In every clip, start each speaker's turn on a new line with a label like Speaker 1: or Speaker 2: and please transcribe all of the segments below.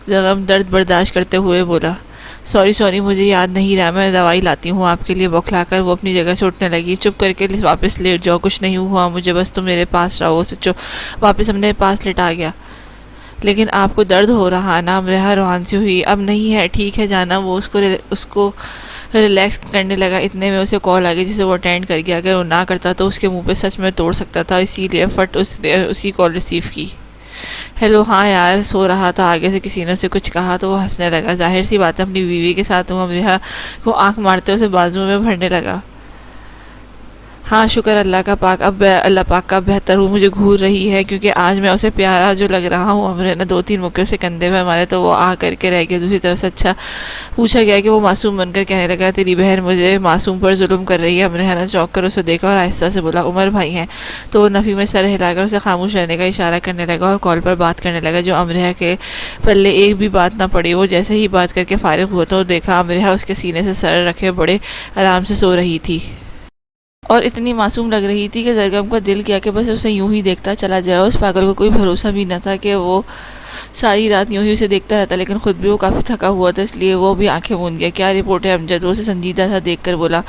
Speaker 1: زغم درد برداشت کرتے ہوئے بولا، سوری مجھے یاد نہیں رہا، میں دوائی لاتی ہوں آپ کے لیے۔ بوکھلا کر وہ اپنی جگہ سے اٹھنے لگی۔ چپ کر کے واپس لیٹ جاؤ، کچھ نہیں ہوا مجھے، بس تم میرے پاس رہو۔ سچو واپس اپنے پاس لٹا گیا۔ لیکن آپ کو درد ہو رہا نا؟ امرہ روحان سی ہوئی۔ اب نہیں ہے، ٹھیک ہے جانا۔ وہ اس کو ریلیکس کرنے لگا۔ اتنے میں اسے کال آ گئی جسے وہ اٹینڈ کر گیا۔ اگر وہ نہ کرتا تو اس کے منہ پہ سچ میں توڑ سکتا تھا، اسی لیے فٹ اس نے اس کی کال ریسیو کی۔ ہیلو، ہاں یار سو رہا تھا۔ آگے سے کسی نے اسے کچھ کہا تو وہ ہنسنے لگا۔ ظاہر سی بات ہے اپنی بیوی کے ساتھ وہ امرہ کو آنکھ مارتے اسے بازو میں بھرنے لگا۔ ہاں شکر اللہ کا پاک، اب اللہ پاک کا بہتر ہوں، مجھے گھور رہی ہے کیونکہ آج میں اسے پیارا جو لگ رہا ہوں۔ امرہ نے 2-3 مکے سے کندھے پہ مارے تو وہ آ کر کے رہ گیا۔ دوسری طرف سے اچھا پوچھا گیا کہ وہ معصوم بن کر کہنے لگا، تیری بہن مجھے معصوم پر ظلم کر رہی ہے۔ امرہ نے چونک کر اسے دیکھا اور آہستہ سے بولا، عمر بھائی ہیں۔ تو وہ نفی میں سر ہلا کر اسے خاموش رہنے کا اشارہ کرنے لگا اور کال پر بات کرنے لگا۔ جو امرہ کے پلے ایک بھی بات نہ پڑی۔ وہ جیسے ہی بات کر کے فارغ ہوا تو دیکھا امرہ اس کے سینے سے سر رکھے بڑے آرام سے سو رہی تھی اور اتنی معصوم لگ رہی تھی کہ سرگم کا دل کیا کہ بس اسے یوں ہی دیکھتا چلا جائے۔ اس پاگل کو کوئی بھروسہ بھی نہ تھا کہ وہ ساری رات یوں ہی اسے دیکھتا رہتا، لیکن خود بھی وہ کافی تھکا ہوا تھا، اس لیے وہ بھی آنکھیں موند گیا۔ کیا رپورٹ ہے امجد؟ وہ اسے سنجیدہ سا دیکھ کر بولا،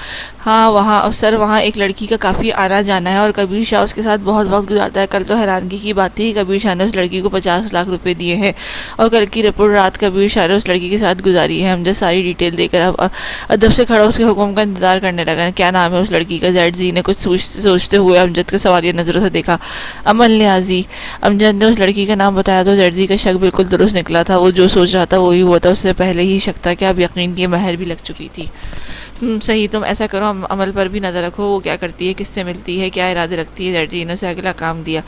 Speaker 1: ہاں وہاں ایک لڑکی کا کافی آنا جانا ہے اور کبیر شاہ اس کے ساتھ بہت وقت گزارتا ہے۔ کل تو حیرانگی کی بات تھی کہ کبیر شاہ نے اس لڑکی کو 50 لاکھ روپے دیے ہیں اور کل کی رپورٹ رات کبیر شاہ نے اس لڑکی کے ساتھ گزاری ہے۔ امجد ساری ڈیٹیل دے کر اب ادب سے کھڑا اس کے حکم کا انتظار کرنے لگا۔ کیا نام ہے اس لڑکی کا؟ زیڈ زی نے کچھ سوچتے ہوئے امجد کو سوالیہ نظروں سے دیکھا۔ امل نیازی۔ امجد نے اس لڑکی کا نام بتایا تو زیڈ زی کا شک بالکل درست نکلا تھا۔ وہ جو سوچ رہا تھا وہی ہوا تھا، اس سے پہلے ہی شک تھا کہ اب یقین کی مہر بھی لگ چکی تھی۔ صحیح، تم ایسا کرو، عمل پر بھی نظر رکھو، وہ کیا کرتی ہے، کس سے ملتی ہے، کیا ارادے رکھتی ہے۔ زیڈ جی نے اسے اگلا کام دیا۔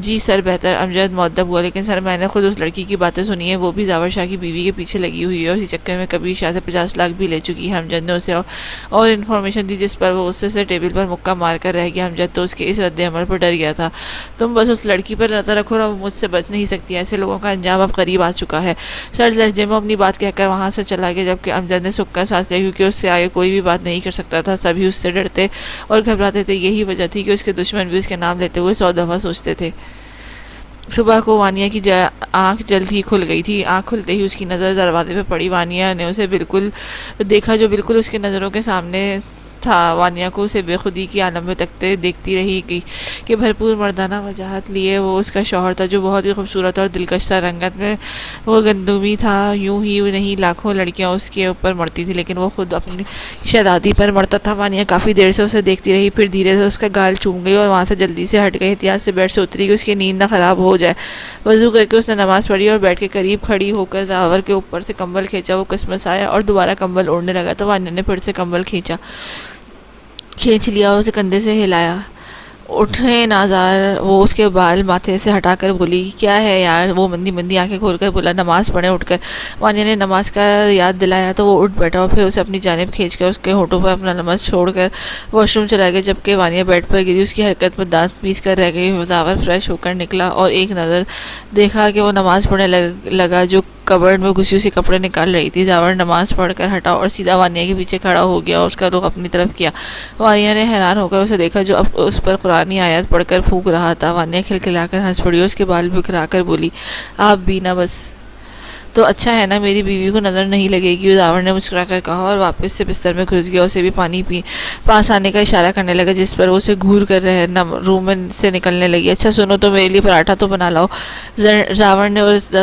Speaker 1: جی سر بہتر۔ امجد مؤدب ہوا، لیکن سر میں نے خود اس لڑکی کی باتیں سنی ہیں، وہ بھی زاور شاہ کی بیوی کے پیچھے لگی ہوئی ہے اور اسی چکر میں کبیر شاہ سے 50 لاکھ بھی لے چکی ہے۔ امجد نے اسے اور انفارمیشن دی جس پر وہ غصے سے ٹیبل پر مکہ مار کر رہ گیا۔ امجد تو اس کے اس رد عمل پر ڈر گیا تھا۔ تم بس اس لڑکی پر نظر رکھو، وہ مجھ سے بچ نہیں سکتی، ایسے لوگوں کا انجام اب قریب آ چکا ہے۔ سر لہجے میں اپنی بات کہہ کر وہاں سے چلا گیا، جبکہ امجد نے سکھ کا سانس لیا کیونکہ اس سے آگے کوئی بھی بات نہیں کر سکتا تھا۔ سبھی اس سے ڈرتے اور گھبراتے تھے، یہی وجہ تھی کہ اس کے دشمن بھی اس کے نام لیتے ہوئے 100 دفعہ سوچتے تھے۔ صبح کو وانیہ کی آنکھ جلد ہی کھل گئی تھی۔ آنکھ کھلتے ہی اس کی نظر دروازے پہ پڑی۔ وانیہ نے اسے بالکل دیکھا جو بالکل اس کے نظروں کے سامنے تھا۔ وانیہ کو اسے بے خودی کی عالم میں دیکھتی رہی کہ بھرپور مردانہ وجاہت لیے وہ اس کا شوہر تھا جو بہت ہی خوبصورت اور دلکش تھا۔ رنگت میں وہ گندمی تھا، یوں ہی نہیں لاکھوں لڑکیاں اس کے اوپر مرتی تھی لیکن وہ خود اپنی شہزادی پر مرتا تھا۔ وانیہ کافی دیر سے اسے دیکھتی رہی، پھر دھیرے سے اس کا گال چوم گئی اور وہاں سے جلدی سے ہٹ گئی، احتیاط سے بیڈ سے اتری کہ اس کی نیند نہ خراب ہو جائے۔ وضو کر کے اس نے نماز پڑھی اور بیڈ کے قریب کھڑی ہو کر زاور کے اوپر سے کمبل کھینچا۔ وہ کسمس آیا اور دوبارہ کمبل اوڑھنے لگا تو وانیہ نے پھر سے کمبل کھینچ لیا اور اسے کندھے سے ہلایا۔ اٹھے نازار، وہ اس کے بال ماتھے سے ہٹا کر بولی، کیا ہے یار؟ وہ مندی مندی آنکھیں کھول کر بولا، نماز پڑھیں اٹھ کر۔ وانیہ نے نماز کا یاد دلایا تو وہ اٹھ بیٹھا اور پھر اسے اپنی جانب کھینچ کر اس کے ہونٹوں پر اپنا لمس چھوڑ کر واش روم چلا گیا۔ جبکہ وانیہ بیڈ پر گری اس کی حرکت پر دانت پیس کر رہ گئی۔ زاور فریش ہو کر نکلا اور ایک نظر دیکھا کہ وہ نماز پڑھنے لگا جو کبرڈ میں گھسی اسی کپڑے نکال رہی تھی۔ زاور نماز پڑھ کر ہٹا اور سیدھا وانیہ کے پیچھے کھڑا ہو گیا اور اس کا رخ اپنی طرف کیا۔ وانیہ نے حیران ہو کر اسے دیکھا جو اب اس پر قرآنی آیات پڑھ کر پھونک رہا تھا۔ وانیہ کھلکھلا کر ہنس پڑی اور اس کے بال بکھرا کر بولی، آپ بھی نہ بس تو اچھا ہے نا، میری بیوی کو نظر نہیں لگے گی۔ زاور نے مسکرا کر کہا اور واپس سے بستر میں گھس گیا۔ اسے بھی پانی پاس آنے کا اشارہ کرنے لگا جس پر وہ اسے گھور کر روم میں سے نکلنے لگی۔ اچھا سنو تو میرے لیے پراٹھا تو بنا لاؤ، زاور نے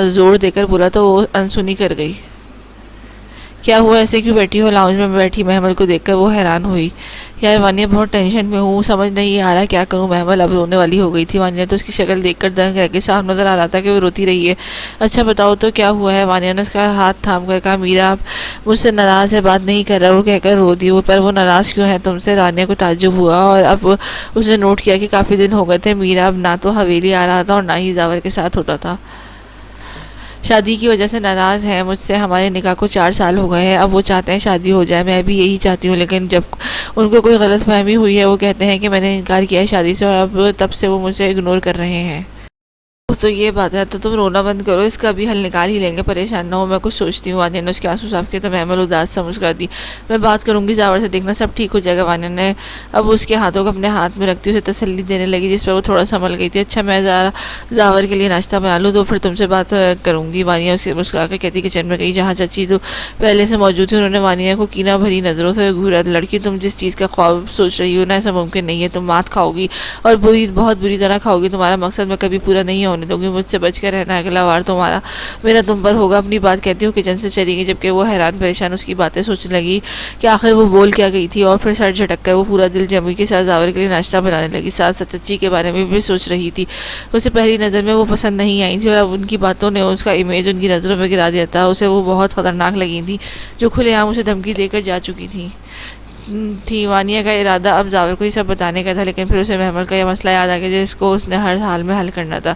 Speaker 1: زور دے کر بولا تو وہ انسنی کر گئی۔ کیا ہوا، ایسے کیوں بیٹھی ہو؟ لاؤنج میں بیٹھی محمل کو دیکھ کر وہ حیران ہوئی۔ یار وانیہ بہت ٹینشن میں ہوں، سمجھ نہیں آ رہا کیا کروں۔ محمل اب رونے والی ہو گئی تھی۔ وانیہ تو اس کی شکل دیکھ کر دنگ رہ گئی، صاف نظر آ رہا تھا کہ وہ روتی رہی ہے۔ اچھا بتاؤ تو کیا ہوا ہے؟ وانیہ نے اس کا ہاتھ تھام کر کہا، میرا اب مجھ سے ناراض ہے، بات نہیں کر رہا، وہ کہہ کر رو دی۔ پر وہ ناراض کیوں ہے تم سے؟ وانیہ کو تعجب ہوا اور اب اس نے نوٹ کیا کہ کافی دن ہو گئے تھے میرا اب نہ تو حویلی آ رہا تھا اور نہ ہی زاور کے ساتھ ہوتا تھا۔ شادی کی وجہ سے ناراض ہیں مجھ سے، ہمارے نکاح کو 4 سال ہو گئے ہیں، اب وہ چاہتے ہیں شادی ہو جائے، میں بھی یہی چاہتی ہوں، لیکن جب ان کو کوئی غلط فہمی ہوئی ہے وہ کہتے ہیں کہ میں نے انکار کیا ہے شادی سے اور اب تب سے وہ مجھے اگنور کر رہے ہیں۔ تو یہ بات ہے، تو تم رونا بند کرو، اس کا بھی حل نکال ہی لیں گے، پریشان نہ ہو، میں کچھ سوچتی ہوں۔ وانیا نے اس کے آنسو صاف کیے تو محمل اداس سا مسکرا دی۔ میں بات کروں گی زاور سے، دیکھنا سب ٹھیک ہو جائے گا۔ وانیا نے اب اس کے ہاتھوں کو اپنے ہاتھ میں رکھتی اسے تسلی دینے لگی، جس پر وہ تھوڑا سنبھل گئی تھی۔ اچھا میں زاور کے لیے ناشتہ بنا لوں تو پھر تم سے بات کروں گی، وانیا اسے مسکرا کر کہتی۔ کچن میں گئی جہاں چچی تو پہلے سے موجود تھی، انہوں نے وانیا کو کینہ بھری نظروں سے گھورا۔ لڑکی تم جس چیز کا خواب سوچ رہی ہو نا، ایسا ممکن نہیں ہے، تم مات کھاؤ گی اور بہت بری طرح کھاؤ گی، تمہارا مقصد میں کبھی پورا نہیں ہونے دوں گی، مجھ سے بچ کر رہنا، اگلا وار میرا تم پر ہوگا۔ اپنی بات کہتی ہوں کچن سے چلی گئی، جبکہ وہ حیران پریشان اس کی باتیں سوچنے لگی کہ آخر وہ بول کیا گئی تھی، اور پھر سر جھٹک کر وہ پورا دل جمی کے ساتھ زاور کے لیے ناشتہ بنانے لگی، ساتھ ساتھ چچی کے بارے میں بھی سوچ رہی تھی۔ اسے پہلی نظر میں وہ پسند نہیں آئی تھی، اور اب ان کی باتوں نے اس کا امیج ان کی نظروں میں گرا دیا تھا۔ اسے وہ بہت خطرناک لگی تھی، جو کھلے عام اسے دھمکی دے کر جا چکی تھی۔ وانیا کا ارادہ اب زاور کو یہ سب بتانے کا تھا، لیکن پھر اسے محمل کا یہ مسئلہ یاد آ گیا جس کو اس نے ہر حال میں حل کرنا تھا۔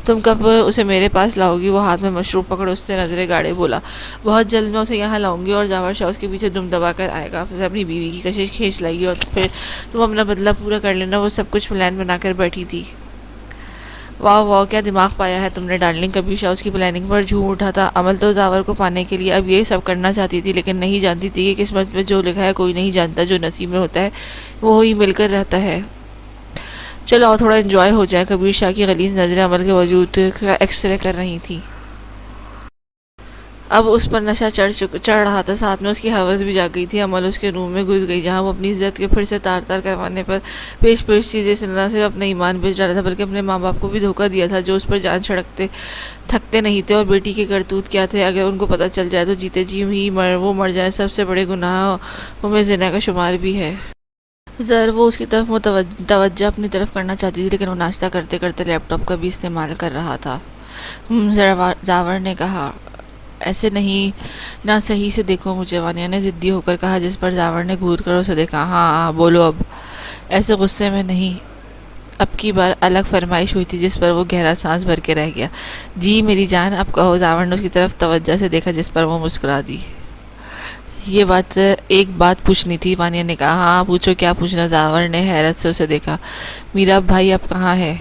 Speaker 1: تم کب اسے میرے پاس لاؤ گی؟ وہ ہاتھ میں مشروب پکڑ اس سے نظریں گاڑے بولا۔ بہت جلد میں اسے یہاں لاؤں گی، اور زاور شاہ اس کے پیچھے دم دبا کر آئے گا، اسے اپنی بیوی کی کشش کھینچ لائے گی، اور پھر تم اپنا بدلہ پورا کر لینا۔ وہ سب کچھ پلان بنا کر بیٹھی تھی۔ واہ واہ، کیا دماغ پایا ہے تم نے ڈارلنگ، کبھی شاہ اس کی پلاننگ پر جھوم اٹھا تھا۔ عمل تو زاور کو پانے کے لیے اب یہ سب کرنا چاہتی تھی، لیکن نہیں جانتی تھی کہ قسمت میں جو لکھا ہے کوئی نہیں جانتا، جو نصیب میں ہوتا ہے وہی مل کر رہتا ہے۔ چلو اور تھوڑا انجوائے ہو جائے۔ کبیر شاہ کی غلیظ نظریں عمل کے وجود کا ایکس رے کر رہی تھی۔ اب اس پر نشہ چڑھ رہا تھا، ساتھ میں اس کی ہوس بھی جاگ گئی تھی۔ عمل اس کے روم میں گھس گئی، جہاں وہ اپنی عزت کے پھر سے تار تار کروانے پر پیش چیزیں نہ صرف اپنا ایمان بیچ ڈالا تھا، بلکہ اپنے ماں باپ کو بھی دھوکہ دیا تھا، جو اس پر جان تھکتے نہیں تھے۔ اور بیٹی کے کرتوت کیا تھے، اگر ان کو پتہ چل جائے تو جیتے جی ہی وہ مر جائے۔ سب سے بڑے گناہوں میں زنا کا شمار بھی ہے۔ وہ اس کی طرف توجہ اپنی طرف کرنا چاہتی تھی، لیکن وہ ناشتہ کرتے کرتے لیپ ٹاپ کا بھی استعمال کر رہا تھا۔ زاور نے کہا، ایسے نہیں نہ صحیح سے دیکھو مجھے، وانیا نے ضدی ہو کر کہا، جس پر زاور نے گھور کر اسے دیکھا۔ ہاں بولو اب، ایسے غصے میں نہیں۔ اب کی بار الگ فرمائش ہوئی تھی، جس پر وہ گہرا سانس بھر کے رہ گیا۔ جی میری جان اب کہو، زاور نے اس کی طرف توجہ سے دیکھا، جس پر وہ مسکرا دی۔ ایک بات پوچھنی تھی، وانیا نے کہا۔ ہاں پوچھو، کیا پوچھنا؟ زاور نے حیرت سے اسے دیکھا۔ میرا بھائی اب کہاں ہے؟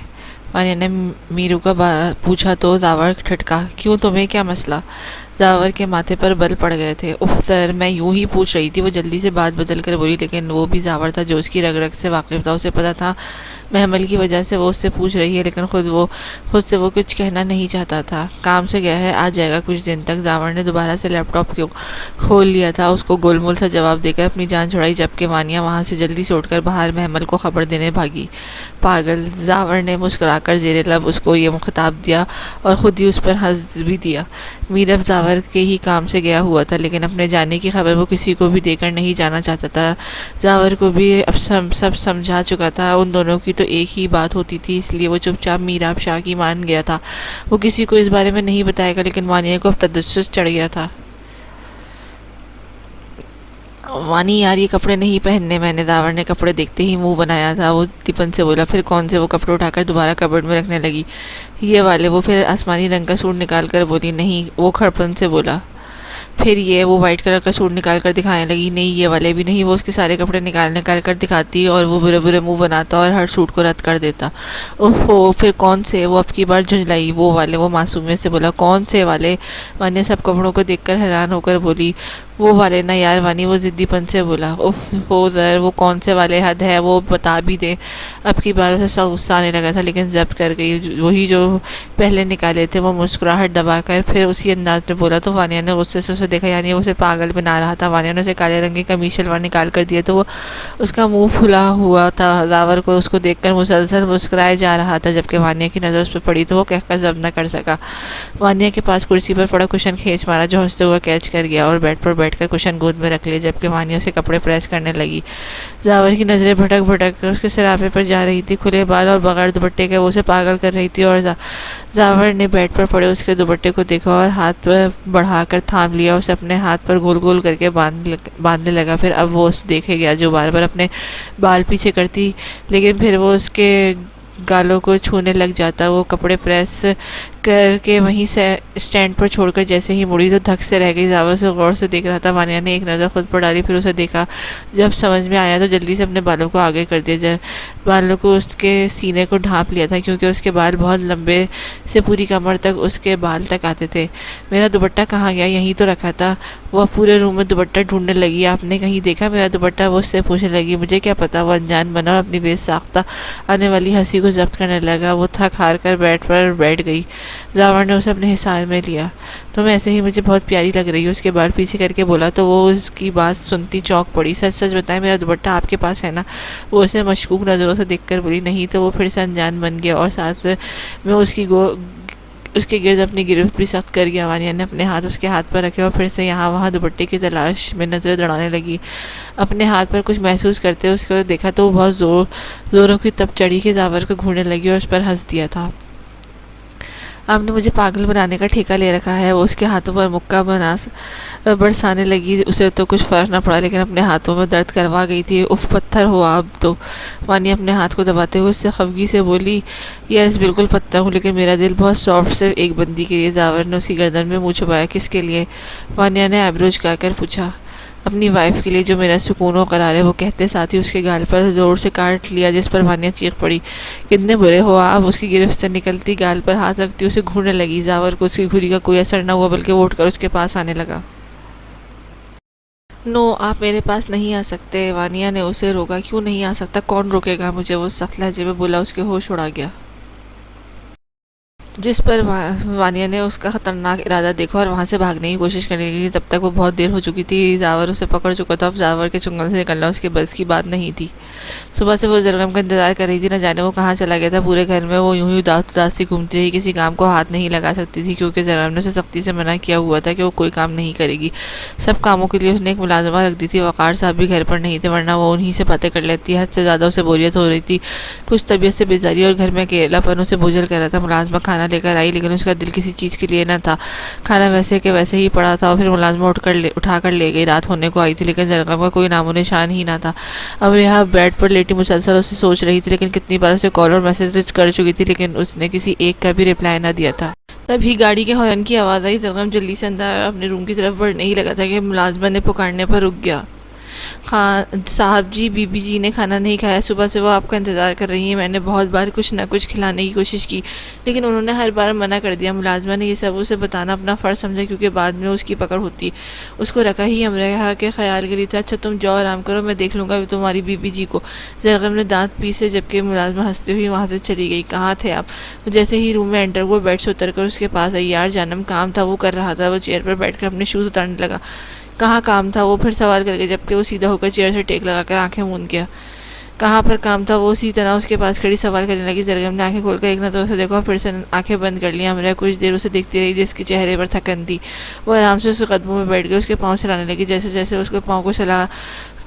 Speaker 1: وانیا نے میرو کا پوچھا تو زاور ٹھٹکا۔ کیوں، تمہیں کیا مسئلہ؟ زاور کے ماتھے پر بل پڑ گئے تھے۔ اف سر، میں یوں ہی پوچھ رہی تھی، وہ جلدی سے بات بدل کر بولی، لیکن وہ بھی زاور تھا جو اس کی رگ رگ سے واقف تھا۔ اسے پتا تھا محمل کی وجہ سے وہ اس سے پوچھ رہی ہے، لیکن خود سے وہ کچھ کہنا نہیں چاہتا تھا۔ کام سے گیا ہے، آ جائے گا کچھ دن تک۔ زاور نے دوبارہ سے لیپ ٹاپ کھول لیا تھا، اس کو گول مول سا جواب دے کر اپنی جان چھڑائی، جبکہ وانیا وہاں سے جلدی سے اٹھ کر باہر محمل کو خبر دینے بھاگی۔ پاگل، زاور نے مسکرا کر زیر لب اس کو یہ خطاب دیا، اور خود ہی اس پر ہنس بھی دیا۔ میرب زاور کے ہی کام سے گیا ہوا تھا، لیکن اپنے جانے کی خبر وہ کسی کو بھی دے کر نہیں جانا چاہتا تھا۔ زاور کو بھی اب سب سمجھا چکا تھا، ان دونوں کی تو ایک ہی بات ہوتی تھی، اس لیے وہ چپ چاپ میراب شاہ کی مان گیا تھا۔ وہ کسی کو اس بارے میں نہیں بتائے گا، لیکن وانیا کو اب تجسس چڑھ گیا تھا۔ وانی یار، یہ کپڑے نہیں پہننے میں نے۔ زاور نے کپڑے دیکھتے ہی منہ بنایا تھا۔ وہ تپن سے بولا، پھر کون سے؟ وہ کپڑے اٹھا کر دوبارہ کبرڈ میں رکھنے لگی۔ یہ والے۔ وہ پھر آسمانی رنگ کا سوٹ نکال کر بولی۔ نہیں، وہ کھڑپن سے بولا۔ پھر یہ۔ وہ وائٹ کلر کا سوٹ نکال کر دکھانے لگی۔ نہیں، یہ والے بھی نہیں۔ وہ اس کے سارے کپڑے نکال کر دکھاتی، اور وہ برے برے منہ بناتا اور ہر سوٹ کو رد کر دیتا۔ اوہ، پھر کون سے؟ وہ اب کی بار جھنجھلائی۔ وہ والے۔ وہ معصومیت سے بولا۔ کون سے والے؟ وانیا سب کپڑوں کو دیکھ کر حیران ہو کر بولی۔ وہ والے نا یار وانی، وہ ضدی پن سے بولا۔ اوف ہو ذر، وہ کون سے والے؟ حد ہے، وہ بتا بھی دے۔ اب کی بار اسے سخت غصہ آنے لگا تھا، لیکن ضبط کر گئی۔ وہی جو پہلے نکالے تھے۔ وہ مسکراہٹ دبا کر پھر اسی انداز میں بولا، تو وانیا نے غصے سے اسے دیکھا، یعنی اسے پاگل بنا رہا تھا۔ وانیا نے اسے کالے رنگ کی قمیص شلوار نکال کر دیا تو وہ اس کا منہ پھلا ہوا تھا۔ زاور کو اس کو دیکھ کر مسلسل مسکرائے جا رہا تھا، جبکہ وانیا کی نظر اس پہ پڑی تو وہ کہہ کر ضبط نہ کر سکا۔ وانیا کے پاس کرسی پر پڑا کشن کھینچ مارا، جو ہنستے ہوا کیچ کر گیا، اور بیڈ پر بیٹھ کر کشن گود میں رکھ لیا، جبکہ وانیا اسے کپڑے پریس کرنے لگی۔ زاور کی نظریں بھٹک کر اس کے سراپے پر جا رہی تھی۔ کھلے بال اور بغیر دوپٹے کے وہ اسے پاگل کر رہی تھی، اور زاور نے بیڈ پر پڑے اس کے دوپٹے کو دیکھا اور ہاتھ بڑھا کر تھام لیا، اسے اپنے ہاتھ پر گول گول کر کے باندھنے لگا۔ پھر اب وہ اسے دیکھے گیا جو بار بار اپنے بال پیچھے کرتی، لیکن پھر وہ اس کے گالوں کو چھونے لگ جاتا۔ وہ کپڑے پریس کر کے وہیں سے اسٹینڈ پر چھوڑ کر جیسے ہی مڑی تو دھک سے رہ گئی۔ زاور سے غور سے دیکھ رہا تھا۔ وانیہ نے ایک نظر خود پر ڈالی، پھر اسے دیکھا۔ جب سمجھ میں آیا تو جلدی سے اپنے بالوں کو آگے کر دیا، بالوں کو اس کے سینے کو ڈھانپ لیا تھا کیونکہ اس کے بال بہت لمبے سے پوری کمر تک اس کے بال تک آتے تھے۔ میرا دوپٹہ کہاں گیا؟ یہیں تو رکھا تھا۔ وہ پورے روم میں دوپٹہ ڈھونڈنے لگی۔ آپ نے کہیں دیکھا میرا دوپٹہ؟ وہ اس سے پوچھنے لگی۔ مجھے کیا پتا؟ وہ انجان بنا اور اپنی بے ساختہ آنے والی ہنسی کو ضبط کرنے لگا۔ وہ تھک ہار کر بیٹھ گئی۔ زاور نے اسے اپنے حصار میں لیا۔ تم ایسے ہی مجھے بہت پیاری لگ رہی ہو، اس کے بال پیچھے کر کے بولا تو وہ اس کی بات سنتی چونک پڑی۔ سچ سچ بتائیں، میرا دوپٹہ آپ کے پاس ہے نا؟ وہ اسے مشکوک نظروں سے دیکھ کر بولی۔ نہیں تو وہ پھر سے انجان بن گیا اور ساتھ میں اس کے گرد اپنی گرفت بھی سخت کر گیا۔ وانیہ نے اپنے ہاتھ اس کے ہاتھ پر رکھے اور پھر سے یہاں وہاں دوپٹے کی تلاش میں نظر دوڑانے لگی۔ اپنے ہاتھ پر کچھ محسوس کرتے اس کو دیکھا تو وہ بہت زوروں کی تب چڑھی کے زاور کو گھورنے لگی اور اس پر ہنس دیا تھا۔ آپ نے مجھے پاگل بنانے کا ٹھیکہ لے رکھا ہے۔ وہ اس کے ہاتھوں پر مکہ برسانے لگی۔ اسے تو کچھ فرق نہ پڑا لیکن اپنے ہاتھوں میں درد کروا گئی تھی۔ اف پتھر ہو آپ تو۔ وانیہ اپنے ہاتھ کو دباتے ہوئے اس سے خفگی سے بولی۔ یس بالکل پتھر ہوں، لیکن میرا دل بہت سافٹ، صرف ایک بندی کے لیے۔ زاور نے اس کی گردن میں منہ چھپایا۔ کس کے لیے؟ وانیہ نے آئیبرو جھکا کر پوچھا۔ اپنی وائف کے لیے جو میرا سکون و قرار ہے، وہ کہتے ساتھ ہی اس کے گال پر زور سے کاٹ لیا، جس پر وانیہ چیخ پڑی۔ کتنے برے ہو آپ! اس کی گرفت سے نکلتی گال پر ہاتھ رکھتی اسے گھورنے لگی۔ زاور کو اس کی گھوری کا کوئی اثر نہ ہوا بلکہ وہ اٹھ کر اس کے پاس آنے لگا۔ نو، آپ میرے پاس نہیں آ سکتے۔ وانیہ نے اسے روکا۔ کیوں نہیں آ سکتا؟ کون روکے گا مجھے؟ وہ سخت لہجے میں بولا۔ اس کے ہوش اڑا گیا، جس پر وانیہ نے اس کا خطرناک ارادہ دیکھا اور وہاں سے بھاگنے کی کوشش کرنے لگی۔ تب تک وہ بہت دیر ہو چکی تھی۔ زاور اسے پکڑ چکا تھا۔ اب زاور کے چنگل سے نکلنا اس کے بس کی بات نہیں تھی۔ صبح سے وہ زرگم کا انتظار کر رہی تھی، نہ جانے وہ کہاں چلا گیا تھا۔ پورے گھر میں وہ یوں ہی اداس سی گھومتی رہی، کسی کام کو ہاتھ نہیں لگا سکتی تھی کیونکہ زرگم نے اسے سختی سے منع کیا ہوا تھا کہ وہ کوئی کام نہیں کرے گی۔ سب کاموں کے لیے اس نے ایک ملازمہ رکھ دی تھی۔ وقار صاحب بھی گھر پر نہیں تھے ورنہ وہ انہی سے باتیں کر لیتی۔ حد سے زیادہ اسے بوریت ہو رہی تھی، کچھ طبیعت سے بیزاری اور گھر میں اکیلا پن اسے بوجھل کر رہا تھا۔ ملازمہ کھانا لے کر آئی لیکن اس کا دل کسی چیز کے لیے نہ تھا۔ کھانا ویسے کہ ویسے ہی پڑا تھا اور پھر ملازمہ اٹھا کر لے گئی۔ رات ہونے کو آئی تھی لیکن زرگم کا کوئی نام و نشان ہی نہ تھا۔ امریہا بیڈ پر لیٹی مسلسل اسے سوچ رہی تھی، لیکن کتنی بار اسے کال اور میسج کر چکی تھی لیکن اس نے کسی ایک کا بھی رپلائی نہ دیا تھا۔ تبھی گاڑی کے ہارن کی آواز آئی۔ زرگم جلدی سے اندر اپنے روم کی طرف بڑھنے ہی لگا تھا کہ ملازمہ نے پکارنے پر رک گیا۔ صاحب جی، بی بی جی نے کھانا نہیں کھایا، صبح سے وہ آپ کا انتظار کر رہی ہیں۔ میں نے بہت بار کچھ نہ کچھ کھلانے کی کوشش کی لیکن انہوں نے ہر بار منع کر دیا۔ ملازمہ نے یہ سب اسے بتانا اپنا فرض سمجھا کیونکہ بعد میں اس کی پکڑ ہوتی۔ اس کو رکھا ہی امریہا کے خیال کے لیے تھا۔ اچھا تم جاؤ آرام کرو، میں دیکھ لوں گا تمہاری بی بی جی کو۔ زرگم نے دانت پیسے جبکہ ملازمہ ہنستی ہوئی وہاں سے چلی گئی۔ کہاں تھے آپ؟ جیسے ہی روم میں انٹر ہوا بیڈ سے اتر کر اس کے پاس آئی۔ یار جانم، کام تھا وہ کر رہا تھا۔ وہ چیئر پر بیٹھ کر اپنے شوز اتارنے لگا۔ کہاں کام تھا؟ وہ پھر سوال کر کے جبکہ وہ سیدھا ہو کر چیئر سے ٹیک لگا کر آنکھیں موند گیا۔ کہاں پر کام تھا؟ وہ اسی طرح اس کے پاس کھڑی سوال کرنے لگی۔ زرگم نے آنکھیں کھول کر ایک نظر اسے دیکھا اور پھر سے آنکھیں بند کر لیں۔ امریہ کچھ دیر اسے دیکھتی رہی جس کے چہرے پر تھکن تھی۔ وہ آرام سے اس کے قدموں میں بیٹھ گئی، اس کے پاؤں سلانے لگی۔ جیسے جیسے اس کے پاؤں کو سلا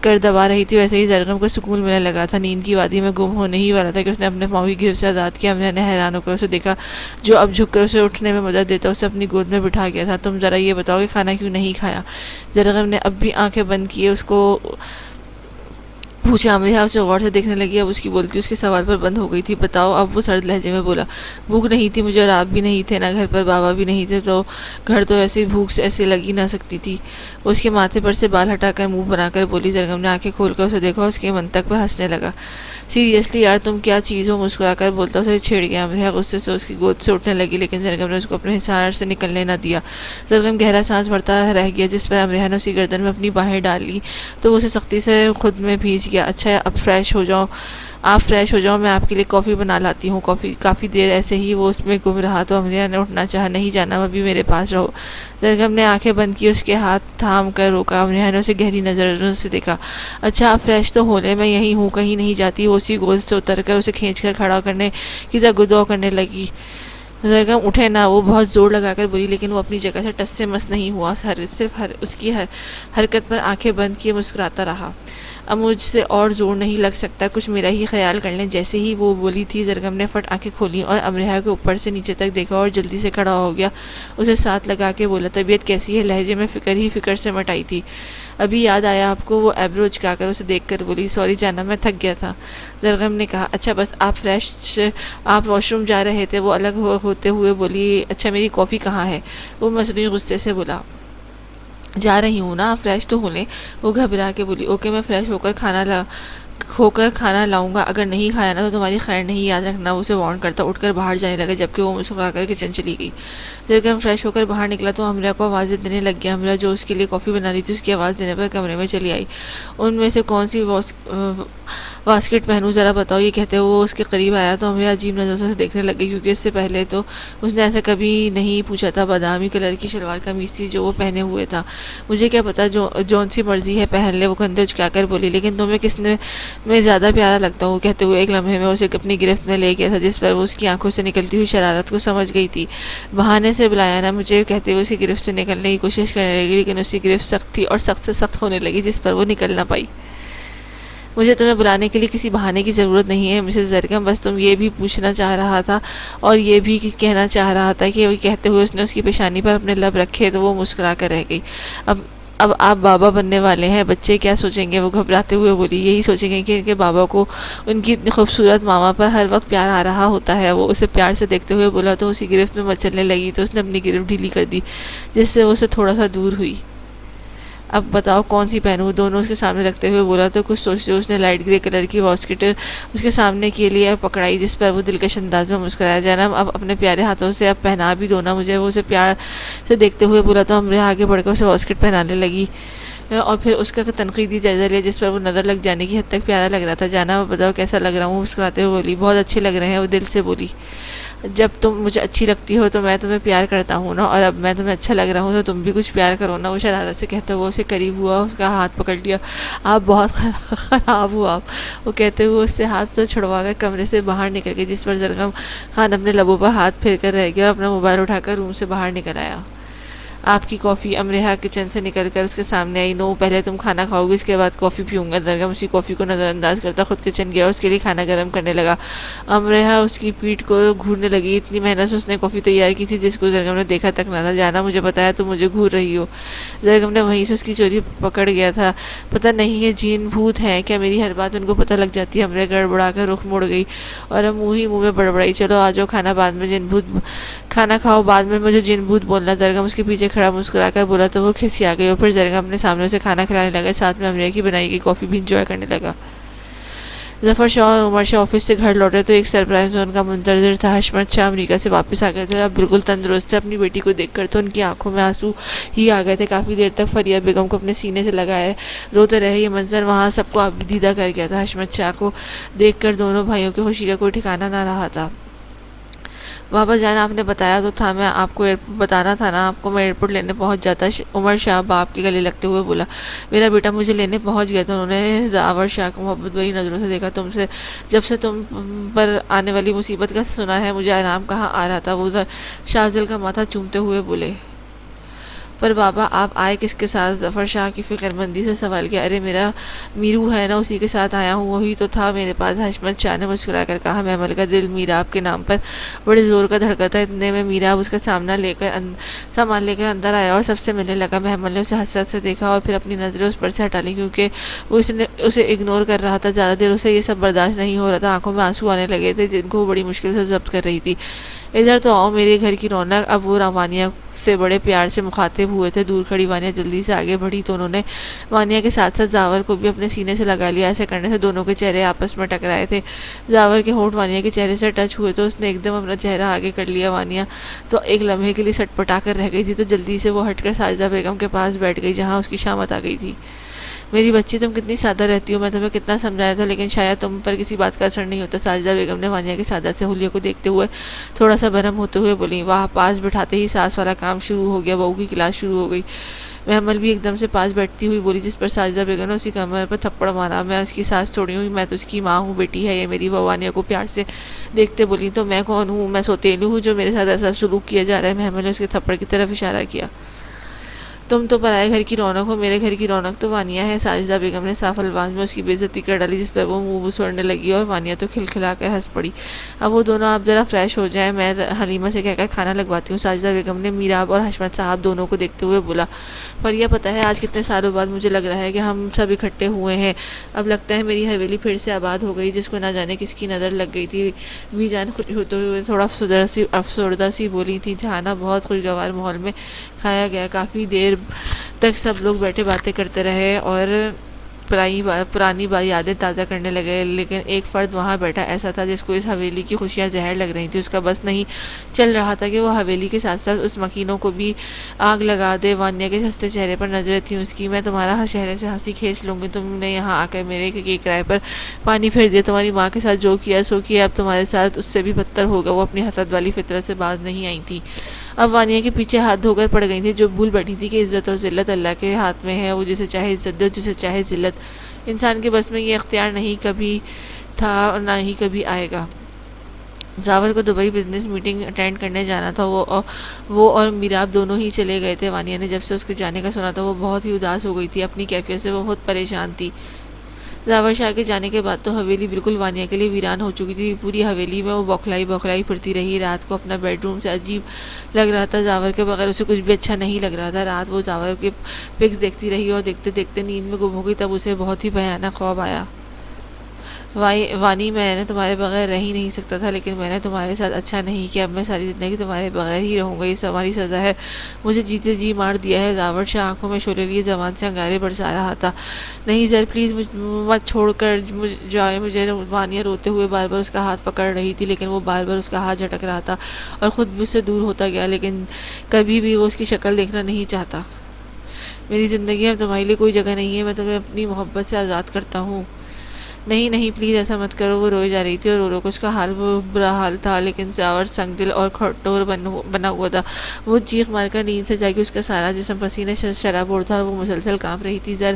Speaker 1: کر دبا رہی تھی ویسے ہی زرگم کو سکون ملنے لگا تھا۔ نیند کی وادی میں گم ہونے ہی والا تھا کہ اس نے اپنے پاؤں کی گرفت سے آزاد کیا۔ امریہ نے حیران ہو کر اسے دیکھا جو اب جھک کر اسے اٹھنے میں مدد دیتا اسے اپنی گود میں بٹھا گیا تھا۔ تم ذرا یہ بتاؤ کہ کھانا کیوں نہیں کھایا؟ زرگم نے اب بھی آنکھیں بند کیے اس کو پوچھا۔ امریہا اسے غور سے دیکھنے لگی۔ اب اس کی بولتی اس کے سوال پر بند ہو گئی تھی۔ بتاؤ اب، وہ سرد لہجے میں بولا۔ بھوک نہیں تھی مجھے اور آپ بھی نہیں تھے، نہ گھر پر بابا بھی نہیں تھے، تو گھر تو ایسی بھوک سے ایسے لگ ہی نہ سکتی تھی۔ اس کے ماتھے پر سے بال ہٹا کر منہ بنا کر بولی۔ زرگم نے آنکھیں کھول کر اسے دیکھا اور اس کے منطق پر ہنسنے لگا۔ سیریسلی یار تم کیا چیز ہو؟ مسکرا کر بولتا اسے چھیڑ گیا۔ امریہا غصے سے اس کی گود سے اٹھنے لگی لیکن زرگم نے اس کو اپنے حصار سے نکلنے نہ دیا۔ زرگم گہرا سانس بھرتا رہ گیا جس پر امریہا نے اس کی گردن میں اپنی باہیں ڈالی تو وہ اسے سختی سے خود میں بھیج گیا۔ اچھا اب فریش ہو جاؤ، آپ فریش ہو جاؤ، میں آپ کے لیے کافی بنا لاتی ہوں۔ کافی دیر ایسے ہی وہ اس میں گم رہا تو امریہا نے اٹھنا چاہا۔ نہیں جانا، ابھی میرے پاس رہو۔ زرگم نے آنکھیں بند کی، اس کے ہاتھ تھام کر روکا۔ امریہا نے اسے گہری نظروں سے دیکھا۔ اچھا آپ فریش تو ہو لے، میں یہی ہوں، کہیں نہیں جاتی۔ وہ اسی گود سے اتر کر اسے کھینچ کر کھڑا کرنے کی تگودو کرنے لگی۔ زرگم اٹھے نہ، وہ بہت زور لگا کر بولی لیکن وہ اپنی جگہ سے ٹس سے مس نہیں ہوا، صرف اس کی حرکت پر آنکھیں بند کیے مسکراتا رہا۔ اب مجھ سے اور زور نہیں لگ سکتا، کچھ میرا ہی خیال کر لیں۔ جیسے ہی وہ بولی تھی زرگم نے فٹ آنکھیں کھولی اور امرہا کے اوپر سے نیچے تک دیکھا اور جلدی سے کھڑا ہو گیا، اسے ساتھ لگا کے بولا طبیعت کیسی ہے؟ لہجے میں فکر ہی فکر سے مٹائی تھی۔ ابھی یاد آیا آپ کو؟ وہ ایبرو اچکا کر اسے دیکھ کر بولی سوری جانا میں تھک گیا تھا۔ زرگم نے کہا اچھا بس آپ واش روم جا رہے تھے؟ وہ الگ ہوتے ہوئے بولی اچھا میری کافی کہاں ہے؟ وہ مصنوعی غصے سے بولا جا رہی ہوں نا، فریش تو ہو لیں۔ وہ گھبرا کے بولی اوکے میں فریش ہو کر کھانا لاؤں گا، اگر نہیں کھایا نا تو تمہاری خیر نہیں، یاد رکھنا۔ وہ اسے وارن کرتا اٹھ کر باہر جانے لگا جبکہ وہ مسکرا کر کچن چلی گئی۔ زرگم فریش ہو کر باہر نکلا تو امرا کو آوازیں دینے لگ گیا۔ امرا جو اس کے لیے کافی بنا رہی تھی اس کی آواز دینے پر کمرے میں چلی آئی۔ ان میں سے کون سی واسکٹ پہنوں ذرا بتاؤ؟ یہ کہتے ہوئے وہ اس کے قریب آیا تو امرا عجیب نظروں سے دیکھنے لگ گئی کیونکہ اس سے پہلے تو اس نے ایسا کبھی نہیں پوچھا تھا۔ بادامی کلر کی شلوار قمیص تھی جو وہ پہنے ہوئے تھا۔ مجھے کیا پتا جون سی مرضی ہے پہن لے، وہ کندھے اچکا کر بولی لیکن تمہیں کس میں زیادہ پیارا لگتا ہوں؟ کہتے ہوئے ایک لمحے میں اسے اپنی گرفت میں لے گیا تھا جس پر وہ اس کی آنکھوں سے نکلتی ہوئی شرارت کو سمجھ گئی تھی۔ بہانے سے بلایا نا مجھے، کہتے ہوئے اسی گرفت سے نکلنے کی کوشش کرنے لگی لیکن اس کی گرفت سخت تھی اور سخت سے سخت ہونے لگی جس پر وہ نکل نہ پائی۔ مجھے تمہیں بلانے کے لیے کسی بہانے کی ضرورت نہیں ہے مسز زرگم، بس تم یہ بھی پوچھنا چاہ رہا تھا اور یہ بھی کہنا چاہ رہا تھا کہ کہتے ہوئے اس نے اس کی پیشانی پر اپنے لب رکھے تو وہ مسکرا کر رہ گئی۔ اب آپ بابا بننے والے ہیں، بچے کیا سوچیں گے؟ وہ گھبراتے ہوئے بولی یہی سوچیں گے کہ ان کے بابا کو ان کی اتنی خوبصورت ماما پر ہر وقت پیار آ رہا ہوتا ہے۔ وہ اسے پیار سے دیکھتے ہوئے بولا تو اسی گرفت میں مچلنے لگی تو اس نے اپنی گرفت ڈھیلی کر دی جس سے وہ اسے تھوڑا سا دور ہوئی۔ اب بتاؤ کون سی پہنوں؟ دونوں اس کے سامنے رکھتے ہوئے بولا تو کچھ سوچتے اس نے لائٹ گرے کلر کی واسکٹ اس کے سامنے کے لیے پکڑائی جس پر وہ دلکش انداز میں مسکرایا جناب اب اپنے پیارے ہاتھوں سے اب پہنا بھی دو نا مجھے۔ وہ اسے پیار سے دیکھتے ہوئے بولا تو ہمارے آگے بڑھ کر اسے واسکٹ پہنانے لگی اور پھر اس کا تنقیدی جائزہ لیا جس پر وہ نظر لگ جانے کی حد تک پیارا لگ رہا تھا۔ جانا بتاؤ کیسا لگ رہا ہوں؟ مسکراتے ہوئے بولی بہت اچھے لگ رہے ہیں۔ وہ دل سے بولی جب تم مجھے اچھی لگتی ہو تو میں تمہیں پیار کرتا ہوں نا، اور اب میں تمہیں اچھا لگ رہا ہوں تو تم بھی کچھ پیار کرو نا۔ وہ شرارت سے کہتے ہوئے اسے قریب ہوا، اس کا ہاتھ پکڑ لیا۔ آپ بہت خراب ہو آپ، وہ کہتے ہوئے اس سے ہاتھ سے چھڑوا کر کمرے سے باہر نکل گئی جس پر زرگم خان اپنے لبوں پر ہاتھ پھیر کر رہ گیا اور اپنا موبائل اٹھا کر روم سے باہر نکل آیا۔ آپ کی کافی؟ امرہا کچن سے نکل کر اس کے سامنے آئی۔ نو پہلے تم کھانا کھاؤ گی اس کے بعد کافی پیوں گا۔ زرگم اسی کافی کو نظر انداز کرتا خود کچن گیا اور اس کے لیے کھانا گرم کرنے لگا۔ امرہا اس کی پیٹھ کو گھورنے لگی، اتنی محنت سے اس نے کافی تیار کی تھی جس کو زرگم نے دیکھا تک نہ تھا۔ جانا مجھے بتایا تم مجھے گھور رہی ہو؟ زرگم نے وہیں سے اس کی چوری پکڑ گیا تھا۔ پتہ نہیں یہ جین بھوت ہیں کیا، میری ہر بات ان کو پتہ لگ جاتی ہے۔ امرہا گڑبڑا کر رخ موڑ گئی اور اب منہ میں بڑبڑائی چلو آ جاؤ کھانا کھاؤ بعد میں مجھے جن بھوت بولنا۔ زرگم اس کے پیچھے کھڑا مسکرا کر بولا تو وہ کھسیا گئی اور پھر زرگم اپنے سامنے اسے کھانا کھلانے لگا، ساتھ میں امرہا کی بنائی گئی کافی بھی انجوائے کرنے لگا۔ ظفر شاہ اور عمر شاہ آفس سے گھر لوٹے تو ایک سرپرائز ان کا منتظر تھا۔ حشمت شاہ امریکہ سے واپس آ گئے تھے، اب بالکل تندرست تھے۔ اپنی بیٹی کو دیکھ کر تو ان کی آنکھوں میں آنسو ہی آ گئے تھے۔ کافی دیر تک فریہ بیگم کو اپنے سینے سے لگائے روتے رہے۔ یہ منظر وہاں سب کو دیدہ کر گیا تھا۔ حشمت شاہ کو دیکھ کر دونوں بھائیوں کی خوشی کا کوئی ٹھکانہ نہ رہا تھا۔ واپس جانا آپ نے بتایا تو تھا، میں آپ کو بتانا تھا نا، آپ کو میں ایئرپورٹ لینے پہنچ جاتا۔ عمر شاہ باپ کے گلے لگتے ہوئے بولا میرا بیٹا مجھے لینے پہنچ گیا تھا۔ انہوں نے زاور شاہ کو محبت بھری نظروں سے دیکھا۔ جب سے تم پر آنے والی مصیبت کا سنا ہے مجھے آرام کہاں آ رہا تھا۔ وہ شاہزل کا ماتھا چومتے ہوئے بولے پر بابا آپ آئے کس کے ساتھ؟ ظفر شاہ کی فکر مندی سے سوال کیا۔ ارے میرا میرو ہے نا اسی کے ساتھ آیا ہوں، وہی تو تھا میرے پاس۔ حشمت شاہ نے مسکرا کر کہا محمل کا دل میراب کے نام پر بڑے زور کا دھڑکا تھا۔ اتنے میں میراب اس کا سامان لے کر اندر آیا اور سب سے ملنے لگا۔ محمل نے اسے حسرت سے دیکھا اور پھر اپنی نظریں اس پر سے ہٹا لی کیونکہ وہ اسے اگنور کر رہا تھا۔ زیادہ دیر اسے یہ سب برداشت نہیں ہو رہا تھا۔ آنکھوں میں آنسو آنے لگے تھے جن کو وہ بڑی مشکل سے ضبط کر رہی تھی۔ ادھر تو آؤ میرے گھر کی رونق۔ اب وہ وانیہ سے بڑے پیار سے مخاطب ہوئے تھے۔ دور کھڑی وانیہ جلدی سے آگے بڑھی تو انہوں نے وانیہ کے ساتھ ساتھ زاور کو بھی اپنے سینے سے لگا لیا۔ ایسے کرنے سے دونوں کے چہرے آپس میں ٹکرائے تھے۔ زاور کے ہونٹ وانیہ کے چہرے سے ٹچ ہوئے تو اس نے ایک دم اپنا چہرہ آگے کر لیا۔ وانیہ تو ایک لمحے کے لیے سٹ پٹا کر رہ گئی تھی تو جلدی سے وہ ہٹ کر ساجدہ بیگم کے پاس بیٹھ گئی جہاں اس کی شامت آ گئی تھی۔ میری بچی تم کتنی سادہ رہتی ہو، میں تمہیں کتنا سمجھایا تھا لیکن شاید تم پر کسی بات کا اثر نہیں ہوتا۔ ساجدہ بیگم نے وانیہ کے سادہ سے حلیے کو دیکھتے ہوئے تھوڑا سا برہم ہوتے ہوئے بولی واہ پاس بٹھاتے ہی ساس والا کام شروع ہو گیا، بہو کی کلاس شروع ہو گئی۔ محمل بھی ایک دم سے پاس بیٹھتی ہوئی بولی جس پر ساجدہ بیگم نے اسی کمر پر تھپڑ مارا۔ میں اس کی ساس تھوڑی ہوں، میں تو اس کی ماں ہوں، بیٹی ہے یہ میری۔ وہ وانیہ کو پیار سے دیکھتے بولی تو میں کون ہوں؟ میں سوتیلو ہوں جو میرے ساتھ ایسا سلوک کیا جا رہا ہے۔ محمل نے اس کے تھپڑ کی طرف اشارہ کیا۔ تم تو پرائے گھر کی رونق ہو، میرے گھر کی رونق تو وانیہ ہے۔ ساجدہ بیگم نے صاف الفاظ میں اس کی بے عزتی کر ڈالی، جس پر وہ منہ بسوڑنے لگی اور وانیہ تو کھلکھلا کر ہنس پڑی۔ اب وہ دونوں آپ ذرا فریش ہو جائیں، میں حلیمہ سے کہہ کر کھانا لگواتی ہوں۔ ساجدہ بیگم نے میراب اور حشمت صاحب دونوں کو دیکھتے ہوئے بولا۔ فریہ، پتہ ہے آج کتنے سالوں بعد مجھے لگ رہا ہے کہ ہم سب اکٹھے ہوئے ہیں۔ اب لگتا ہے میری حویلی پھر سے آباد ہو گئی، جس کو نہ جانے کس کی نظر لگ گئی تھی۔ وی جان خوش ہوتے ہوئے تھوڑا افسردہ سی بولی تھی۔ کھانا بہت خوشگوار ماحول میں کھایا گیا، کافی دیر تک سب لوگ بیٹھے باتیں کرتے رہے اور پرانی یادیں تازہ کرنے لگے، لیکن ایک فرد وہاں بیٹھا ایسا تھا جس کو اس حویلی کی خوشیاں زہر لگ رہی تھی۔ اس کا بس نہیں چل رہا تھا کہ وہ حویلی کے ساتھ ساتھ اس مکینوں کو بھی آگ لگا دے۔ وانیہ کے ہنستے چہرے پر نظریں تھیں اس کی۔ میں تمہارا چہرے سے ہنسی کھینچ لوں گی، تم نے یہاں آ کر میرے کرائے پر پانی پھیر دیا۔ تمہاری ماں کے ساتھ جو کیا سو کیا، اب تمہارے ساتھ اس سے بھی بدتر ہوگا۔ وہ اپنی حسد والی فطرت سے باز نہیں آئی تھی۔ اب وانیہ کے پیچھے ہاتھ دھو کر پڑ گئی تھی، جو بھول بیٹھی تھی کہ عزت اور ذلت اللہ کے ہاتھ میں ہے۔ وہ جسے چاہے عزت دے اور جسے چاہے ذلت۔ انسان کے بس میں یہ اختیار نہیں کبھی تھا اور نہ ہی کبھی آئے گا۔ زاور کو دبئی بزنس میٹنگ اٹینڈ کرنے جانا تھا، وہ اور میراب دونوں ہی چلے گئے تھے۔ وانیہ نے جب سے اس کے جانے کا سنا تھا وہ بہت ہی اداس ہو گئی تھی، اپنی کیفیت سے وہ بہت پریشان تھی۔ زاور شاہ کے جانے کے بعد تو حویلی بالکل وانیہ کے لیے ویران ہو چکی تھی۔ پوری حویلی میں وہ بوکھلائی پھرتی رہی۔ رات کو اپنا بیڈ روم سے عجیب لگ رہا تھا، زاور کے بغیر اسے کچھ بھی اچھا نہیں لگ رہا تھا۔ رات وہ زاور کے پکس دیکھتی رہی اور دیکھتے دیکھتے نیند میں گم ہو گئی۔ تب اسے بہت ہی بھیانک خواب آیا۔ وانی، میں نے تمہارے بغیر رہ ہی نہیں سکتا تھا، لیکن میں نے تمہارے ساتھ اچھا نہیں کیا۔ اب میں ساری زندگی تمہارے بغیر ہی رہوں گا، یہ تمہاری سزا ہے۔ مجھے جیتے جی مار دیا ہے۔ زاور شاہ آنکھوں میں شعلے لیے زبان سے انگارے برسا رہا تھا۔ نہیں زر، پلیز مت چھوڑ کر جائے مجھے۔ وانیہ روتے ہوئے بار بار اس کا ہاتھ پکڑ رہی تھی، لیکن وہ بار بار اس کا ہاتھ جھٹک رہا تھا اور خود بھی اس سے دور ہوتا گیا، لیکن کبھی بھی وہ اس کی شکل دیکھنا نہیں چاہتا۔ میری زندگی اب تمہارے لیے کوئی جگہ نہیں ہے، میں تمہیں اپنی محبت سے آزاد کرتا ہوں۔ نہیں پلیز ایسا مت کرو۔ وہ روئے جا رہی تھی اور رو رو کر اس کا برا حال تھا، لیکن زاور سنگ دل اور کھٹور بنا ہوا تھا۔ وہ چیخ مار کر نیند سے جاگی، اس کا سارا جسم پسینے سے شرابور تھا اور وہ مسلسل کانپ رہی تھی۔ زر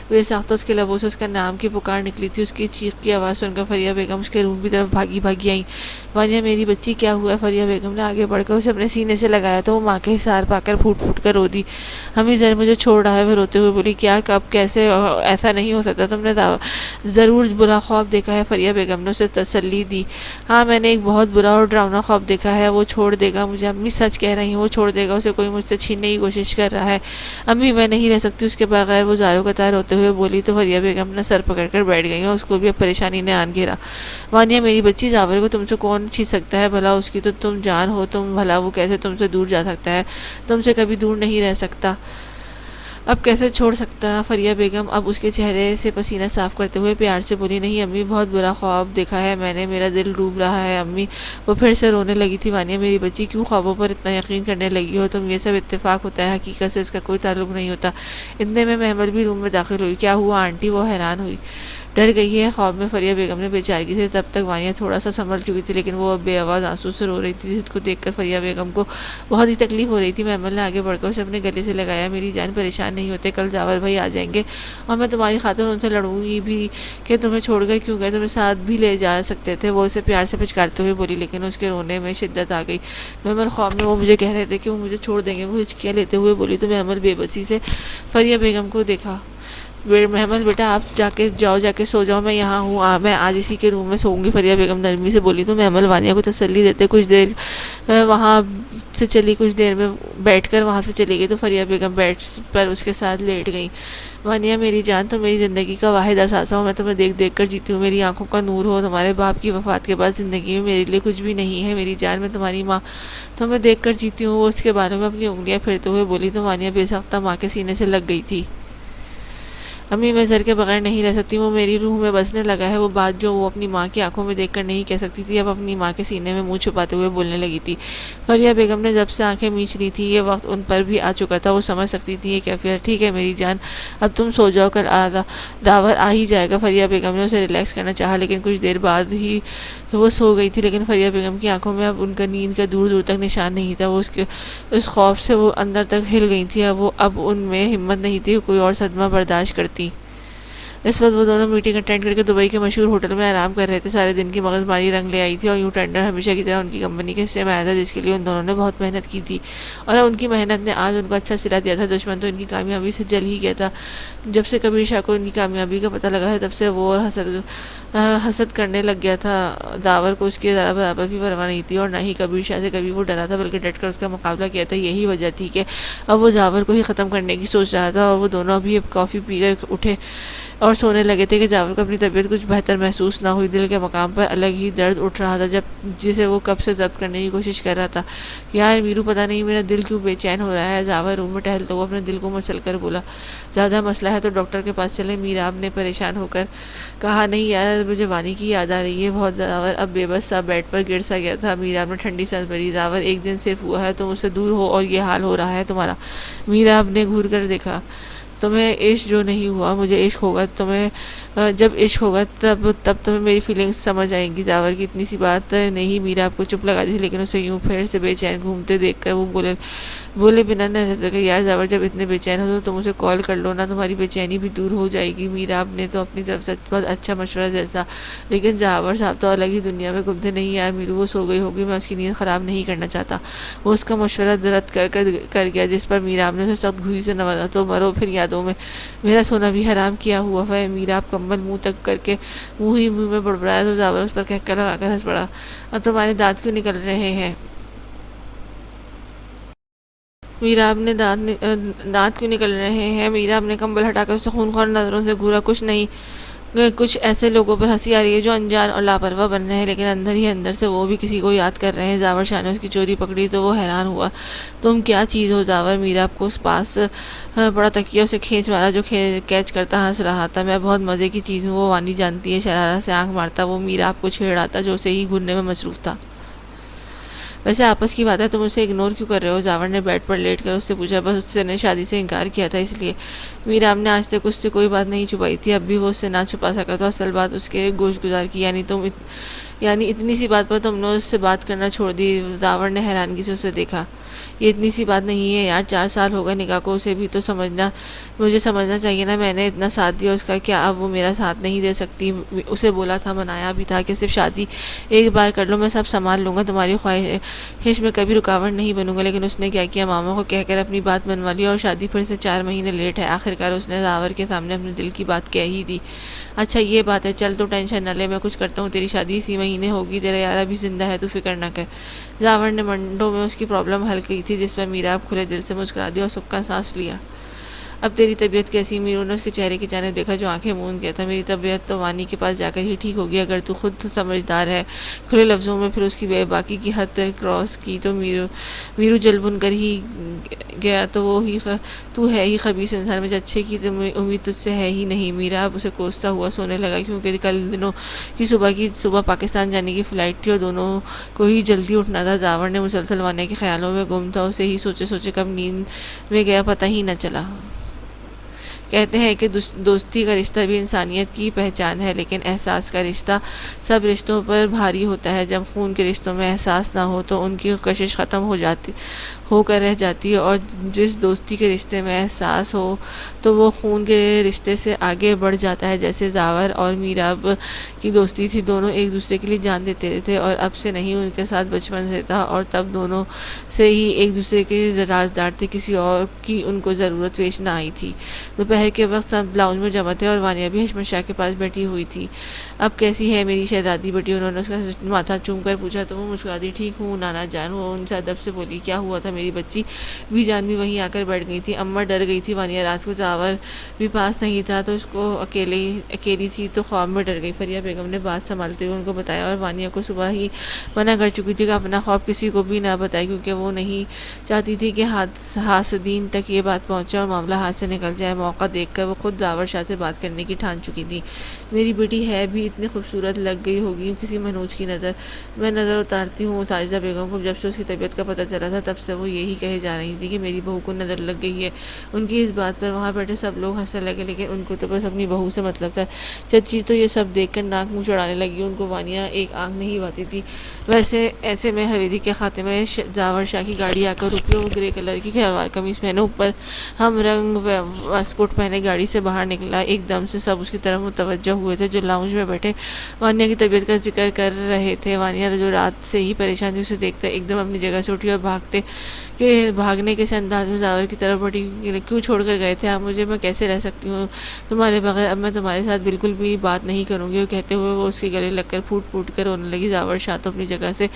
Speaker 1: بے ساختہ اس کے لبوں سے اس کا نام کی پکار نکلی تھی۔ اس کی چیخ کی آواز سن کر فریہ بیگم اس کے روم کی طرف بھاگی آئی۔ وانیہ، میری بچی کیا ہوا ہے؟ فریہ بیگم نے آگے بڑھ کر اسے اپنے سینے سے لگایا تو وہ ماں کے حصار پا کر پھوٹ کر رو دی۔ امی، زر مجھے چھوڑ رہا ہے۔ وہ روتے ہوئے بولی، کیا، کب، کیسے؟ ایسا نہیں ہو سکتا، تم نے ضرور برا خواب دیکھا ہے۔ فریہ بیگم نے اسے تسلی دی۔ ہاں، میں نے ایک بہت برا اور ڈراؤنا خواب دیکھا ہے۔ وہ چھوڑ دے گا مجھے، امی سچ کہہ رہی ہوں، وہ چھوڑ دے گا، اسے کوئی مجھ سے چھیننے کی کوشش کر رہا ہے۔ امی، میں نہیں رہ سکتی اس کے بغیر، وہ زاروں قطار روتے ہوئے بولی تو فریہ بیگم نے سر پکڑ کر بیٹھ گئی اور اس کو بھی اب پریشانی نے آن گھیرا۔ وانیہ، میری بچی، زاور کو تم سے کون چھین سکتا ہے بھلا؟ اس کی تو تم جان ہو، تم بھلا وہ کیسے تم سے دور جا سکتا ہے؟ تم سے کبھی دور نہیں رہ سکتا، اب کیسے چھوڑ سکتا؟ فریہ بیگم اب اس کے چہرے سے پسینہ صاف کرتے ہوئے پیار سے بولی، نہیں امی، بہت برا خواب دیکھا ہے میں نے، میرا دل ڈوب رہا ہے امی۔ وہ پھر سے رونے لگی تھی۔ وانیہ، میری بچی، کیوں خوابوں پر اتنا یقین کرنے لگی ہو تم؟ یہ سب اتفاق ہوتا ہے، حقیقت سے اس کا کوئی تعلق نہیں ہوتا۔ اتنے میں محمل بھی روم میں داخل ہوئی۔ کیا ہوا آنٹی؟ وہ حیران ہوئی۔ ڈر گئی ہے خواب میں؟ فریہ بیگم نے بیچارگی سے۔ تب تک وانیہ تھوڑا سا سنبھل چکی تھی، لیکن وہ اب بے آواز آنسو سے رو رہی تھی، جس کو دیکھ کر فریہ بیگم کو بہت ہی تکلیف ہو رہی تھی۔ محمل نے آگے بڑھ کر اسے اپنے گلے سے لگایا، میری جان، پریشان نہیں ہوتے، کل زاور بھائی آ جائیں گے اور میں تمہاری خاطر ان سے لڑوں گی بھی کہ تمہیں چھوڑ کر کیوں گئے، تمہیں ساتھ بھی لے جا سکتے تھے۔ وہ اسے پیار سے پچکارتے ہوئے بولی، لیکن اس کے رونے میں شدت آ گئی۔ محمل، خواب میں وہ مجھے کہہ رہے تھے کہ وہ مجھے چھوڑ دیں گے، وہ ہچکیاں لیتے ہوئے بولی تو محمل بے بسی سے فریہ بیگم کو دیکھا۔ محمل، بیٹا آپ جا کے سو جاؤ، میں یہاں ہوں، میں آج اسی کے روم میں سوؤں گی، فریہ بیگم نرمی سے بولی تو محمل وانیہ کو تسلی دیتے کچھ دیر وہاں سے چلی، کچھ دیر میں بیٹھ کر وہاں سے چلی گئی تو فریہ بیگم بیڈ پر اس کے ساتھ لیٹ گئی۔ وانیہ، میری جان، تم میری زندگی کا واحد اثاثہ ہو، میں تمہیں دیکھ دیکھ کر جیتی ہوں، میری آنکھوں کا نور ہو، تمہارے باپ کی وفات کے بعد زندگی میں میرے لیے کچھ بھی نہیں ہے میری جان، میں تمہاری ماں تمہیں دیکھ کر جیتی ہوں۔ وہ اس کے بارے میں اپنی انگلیاں پھیرتے ہوئے بولی تو وانیہ بے ساختہ ماں کے سینے سے لگ گئی تھی۔ امی، میں زر کے بغیر نہیں رہ سکتی، وہ میری روح میں بسنے لگا ہے۔ وہ بات جو وہ اپنی ماں کی آنکھوں میں دیکھ کر نہیں کہہ سکتی تھی، اب اپنی ماں کے سینے میں منہ چھپاتے ہوئے بولنے لگی تھی۔ فریہ بیگم نے جب سے آنکھیں میچ لی تھی، یہ وقت ان پر بھی آ چکا تھا، وہ سمجھ سکتی تھی یہ کیفیت۔ ٹھیک ہے میری جان، اب تم سو جاؤ، کل داور آ ہی جائے گا۔ فریہ بیگم نے اسے ریلیکس کرنا چاہا، لیکن کچھ دیر بعد ہی وہ سو گئی تھی، لیکن فریہ بیگم کی آنکھوں میں اب ان کا نیند کا دور دور تک نشان نہیں تھا۔ وہ اس خوف سے وہ اندر تک ہل گئی تھی، اب ان میں ہمت نہیں تھی کوئی اور صدمہ برداشت کرتی۔ اس وقت وہ دونوں میٹنگ اٹینڈ کر کے دبئی کے مشہور ہوٹل میں آرام کر رہے تھے۔ سارے دن کی مغز ماری رنگ لے آئی تھی اور یوں ٹینڈر ہمیشہ کی طرح ان کی کمپنی کے حصے میں آیا تھا، جس کے لیے ان دونوں نے بہت محنت کی تھی، اور ان کی محنت نے آج ان کو اچھا صلہ دیا تھا۔ دشمن تو ان کی کامیابی سے جل ہی گیا تھا۔ جب سے کبیر شاہ کو ان کی کامیابی کا پتہ لگا ہے، تب سے وہ اور حسد کرنے لگ گیا تھا۔ داور کو اس کی ذرا برابر بھی پرواہ نہیں تھی، اور نہ ہی کبیر شاہ سے کبھی وہ ڈرا تھا، بلکہ ڈٹ کر اس کا مقابلہ کیا تھا۔ یہی وجہ تھی کہ اب وہ داور کو ہی ختم کرنے کی سوچ رہا تھا، اور وہ دونوں ابھی اب کافی پی کر اٹھے اور سونے لگے تھے کہ جاور کو اپنی طبیعت کچھ بہتر محسوس نہ ہوئی۔ دل کے مقام پر الگ ہی درد اٹھ رہا تھا، جسے وہ کب سے ضبط کرنے کی کوشش کر رہا تھا۔ یار میرو، پتہ نہیں میرا دل کیوں بے چین ہو رہا ہے۔ جاور روم میں ٹہلتا ہوا اپنے دل کو مسل کر بولا۔ زیادہ مسئلہ ہے تو ڈاکٹر کے پاس چلیں، میراب نے پریشان ہو کر کہا۔ نہیں یار، مجھے وانی کی یاد آ رہی ہے بہت۔ جاور اب بے بس سا بیڈ پر گر سا گیا تھا۔ میراب نے ٹھنڈی سانس بھری۔ جاور، ایک دن صرف ہوا ہے، تم اس سے دور ہو اور یہ حال ہو رہا ہے تمہارا۔ میراب نے گھور کر دیکھا۔ تمہیں عشق جو نہیں ہوا، مجھے عشق ہوگا۔ جب عشق ہوگا تب تمہیں میری فیلنگز سمجھ آئیں گی۔ جاور کی اتنی سی بات نہیں میراب کو چپ لگا دی تھی، لیکن اسے یوں پھر سے بے چین گھومتے دیکھ کر وہ بولے بنا نہ رہ سکے۔ یار جاور، جب اتنے بے چین ہو تو تم اسے کال کر لو نا، تمہاری بے چینی بھی دور ہو جائے گی۔ میراب نے تو اپنی طرف سے بہت اچھا مشورہ دیا، لیکن جاور صاحب تو الگ ہی دنیا میں گم تھے۔ نہیں یار میرو، وہ سو گئی ہوگی، میں اس کی نیند خراب نہیں کرنا چاہتا۔ وہ اس کا مشورہ رد کر گیا، جس پر میراب نے اسے سخت گھوری سے نوازا۔ تو مرو پھر یادوں میں، میرا سونا بھی حرام کیا ہوا ہے۔ میراب کمبل منہ تک کر کے منہ میں بڑبڑایا تو جاور اس پر کہکا لگا کر ہنس پڑا۔ اب تمہارے دانت کیوں نکل رہے ہیں؟ میراب نے دانت کیوں نکل رہے ہیں؟ میراب نے کمبل ہٹا کر اسے خونخوار نظروں سے گھورا۔ کچھ نہیں، کچھ ایسے لوگوں پر ہنسی آ رہی ہے جو انجان اور لاپرواہ بن رہے ہیں، لیکن اندر ہی اندر سے وہ بھی کسی کو یاد کر رہے ہیں۔ جاور شاہ نے اس کی چوری پکڑی تو وہ حیران ہوا۔ تم کیا چیز ہو جاور؟ میراب کو اس پاس بڑا تکیہ اسے کھینچ مارا جو کیچ کرتا ہنس رہا تھا۔ میں بہت مزے کی چیز ہوں، وہ وانی جانتی ہے۔ شرارت سے آنکھ مارتا وہ میراب کو چھیڑاتا جو اسے ہی گھورنے میں مصروف تھا۔ ویسے آپس کی بات ہے، تم اسے اگنور کیوں کر رہے ہو؟ جاور نے بیڈ پر لیٹ کر اس سے پوچھا۔ بس اس نے شادی سے انکار کیا تھا اس لیے۔ میراب نے آج تک اس سے کوئی بات نہیں چھپائی تھی، اب بھی وہ اس سے نہ چھپا سکا تو اصل بات اس کے گوشت گزار کی۔ یعنی اتنی سی بات پر تم نے اس سے بات کرنا چھوڑ دی؟ جاور نے حیرانگی سے اسے دیکھا۔ یہ اتنی سی بات نہیں ہے یار، 4 سال ہو گئے نکاح کو، اسے بھی تو مجھے سمجھنا چاہیے نا۔ میں نے اتنا ساتھ دیا اس کا، کیا اب وہ میرا ساتھ نہیں دے سکتی؟ اسے بولا تھا، منایا بھی تھا کہ صرف شادی ایک بار کر لو، میں سب سنبھال لوں گا، تمہاری خواہش میں کبھی رکاوٹ نہیں بنوں گا۔ لیکن اس نے کیا کیا، ماما کو کہہ کر اپنی بات منوا لی، اور شادی پھر سے 4 مہینے لیٹ ہے۔ آخرکار اس نے جاور کے سامنے اپنے دل کی بات کہہ ہی دی۔ اچھا یہ بات ہے، چل تو ٹینشن نہ لے، میں کچھ کرتا ہوں، تیری شادی اسی مہینے ہوگی، تیرا یار ابھی زندہ ہے، تو فکر نہ کر۔ جاور نے منڈوں میں اس کی پرابلم حل کی تھی، جس پر میراب کھلے دل سے مسکرا دی اور سکا سانس لیا۔ اب تیری طبیعت کیسی؟ میرو نے اس کے چہرے کی جانب دیکھا جو آنکھیں موند گیا تھا۔ میری طبیعت تو وانی کے پاس جا کر ہی ٹھیک ہوگی، اگر تو خود سمجھدار ہے۔ کھلے لفظوں میں پھر اس کی بے باکی کی حد کراس کی تو میرو جل بن کر ہی گیا۔ تو ہے ہی خبیث انسان، مجھے اچھے کی امید تجھ سے ہے ہی نہیں۔ میراب اسے کوستا ہوا سونے لگا، کیونکہ کل دنوں کی صبح پاکستان جانے کی فلائٹ تھی اور دونوں کو ہی جلدی اٹھنا تھا۔ جاور نے مسلسل وانی کے خیالوں میں گم تھا، اسے ہی سوچے کب نیند میں گیا پتہ ہی نہ چلا۔ کہتے ہیں کہ دوستی کا رشتہ بھی انسانیت کی پہچان ہے، لیکن احساس کا رشتہ سب رشتوں پر بھاری ہوتا ہے۔ جب خون کے رشتوں میں احساس نہ ہو تو ان کی کشش ختم ہو کر رہ جاتی ہے، اور جس دوستی کے رشتے میں احساس ہو تو وہ خون کے رشتے سے آگے بڑھ جاتا ہے۔ جیسے جاور اور میراب کی دوستی تھی، دونوں ایک دوسرے کے لیے جان دیتے تھے، اور اب سے نہیں، ان کے ساتھ بچپن سے تھا، اور تب دونوں سے ہی ایک دوسرے کے رازدار تھے، کسی اور کی ان کو ضرورت پیش نہ آئی تھی۔ دوپہر کے وقت سب لاؤنج میں جمع تھے اور وانیہ بھی حشمت شاہ کے پاس بیٹھی ہوئی تھی۔ اب کیسی ہے میری شہزادی بیٹی؟ انہوں نے اس کا ماتھا چوم کر پوچھا تو وہ مسکراتی، ٹھیک ہوں نانا جان۔ وہ ان سے ادب سے بولی، کیا ہوا تھا میری بچی؟ بھی جان بھی وہیں آ کر بیٹھ گئی تھی۔ اماں ڈر گئی تھی وانیہ، رات کو جاور بھی پاس نہیں تھا تو اس کو اکیلی تھی تو خواب میں ڈر گئی۔ فریہ بیگم نے بات سنبھالتے ہوئے ان کو بتایا، اور وانیہ کو صبح ہی منع کر چکی تھی کہ اپنا خواب کسی کو بھی نہ بتائے، کیونکہ وہ نہیں چاہتی تھی کہ حاسدین تک یہ بات پہنچے اور معاملہ ہاتھ سے نکل جائے۔ موقع دیکھ کر وہ خود جاور شاہ سے بات کرنے کی ٹھان چکی تھی۔ میری بیٹی ہے بھی اتنی خوبصورت لگ گئی ہوگی کسی منوج کی نظر۔ میں نظر اتارتی ہوں ساجدہ بیگم کو، جب سے اس کی طبیعت کا پتہ چلا تھا تب سے وہ یہی کہے جا رہی تھی کہ میری بہو کو نظر لگ گئی ہے۔ ان کی اس بات پر وہاں بیٹھے سب لوگ ہنسنے لگے، لیکن ان کو تو بس اپنی بہو سے مطلب تھا۔ چچی تو یہ سب دیکھ کر ناک منہ چڑھانے لگی، ان کو وانیہ ایک آنکھ نہیں بھاتی تھی۔ ایسے میں حویلی کے خاتے میں جاور شاہ کی گاڑی آ کر رکی، وہ گرے کلر کی شلوار قمیض پہنے، اوپر ہم رنگ واسکوٹ پہنے گاڑی سے باہر نکلا، ایک دم سے سب اس کی طرف متوجہ ہوئے تھے جو لاؤنج میں بیٹھے وانیہ کی طبیعت کا ذکر کر رہے تھے۔ وانیہ جو رات سے ہی پریشان تھی اسے دیکھتے ایک دم اپنی جگہ سے اٹھی اور بھاگنے کے انداز میں زاور کی طرف بڑھی۔ کیوں چھوڑ کر گئے تھے آپ مجھے؟ میں کیسے رہ سکتی ہوں تمہارے بغیر؟ اب میں تمہارے ساتھ بالکل بھی بات نہیں کروں گی، وہ کہتے ہوئے وہ اس کے گلے لگ کر پھوٹ پھوٹ کر رونے لگی۔ زاور شاہ تو اپنی جگہ سے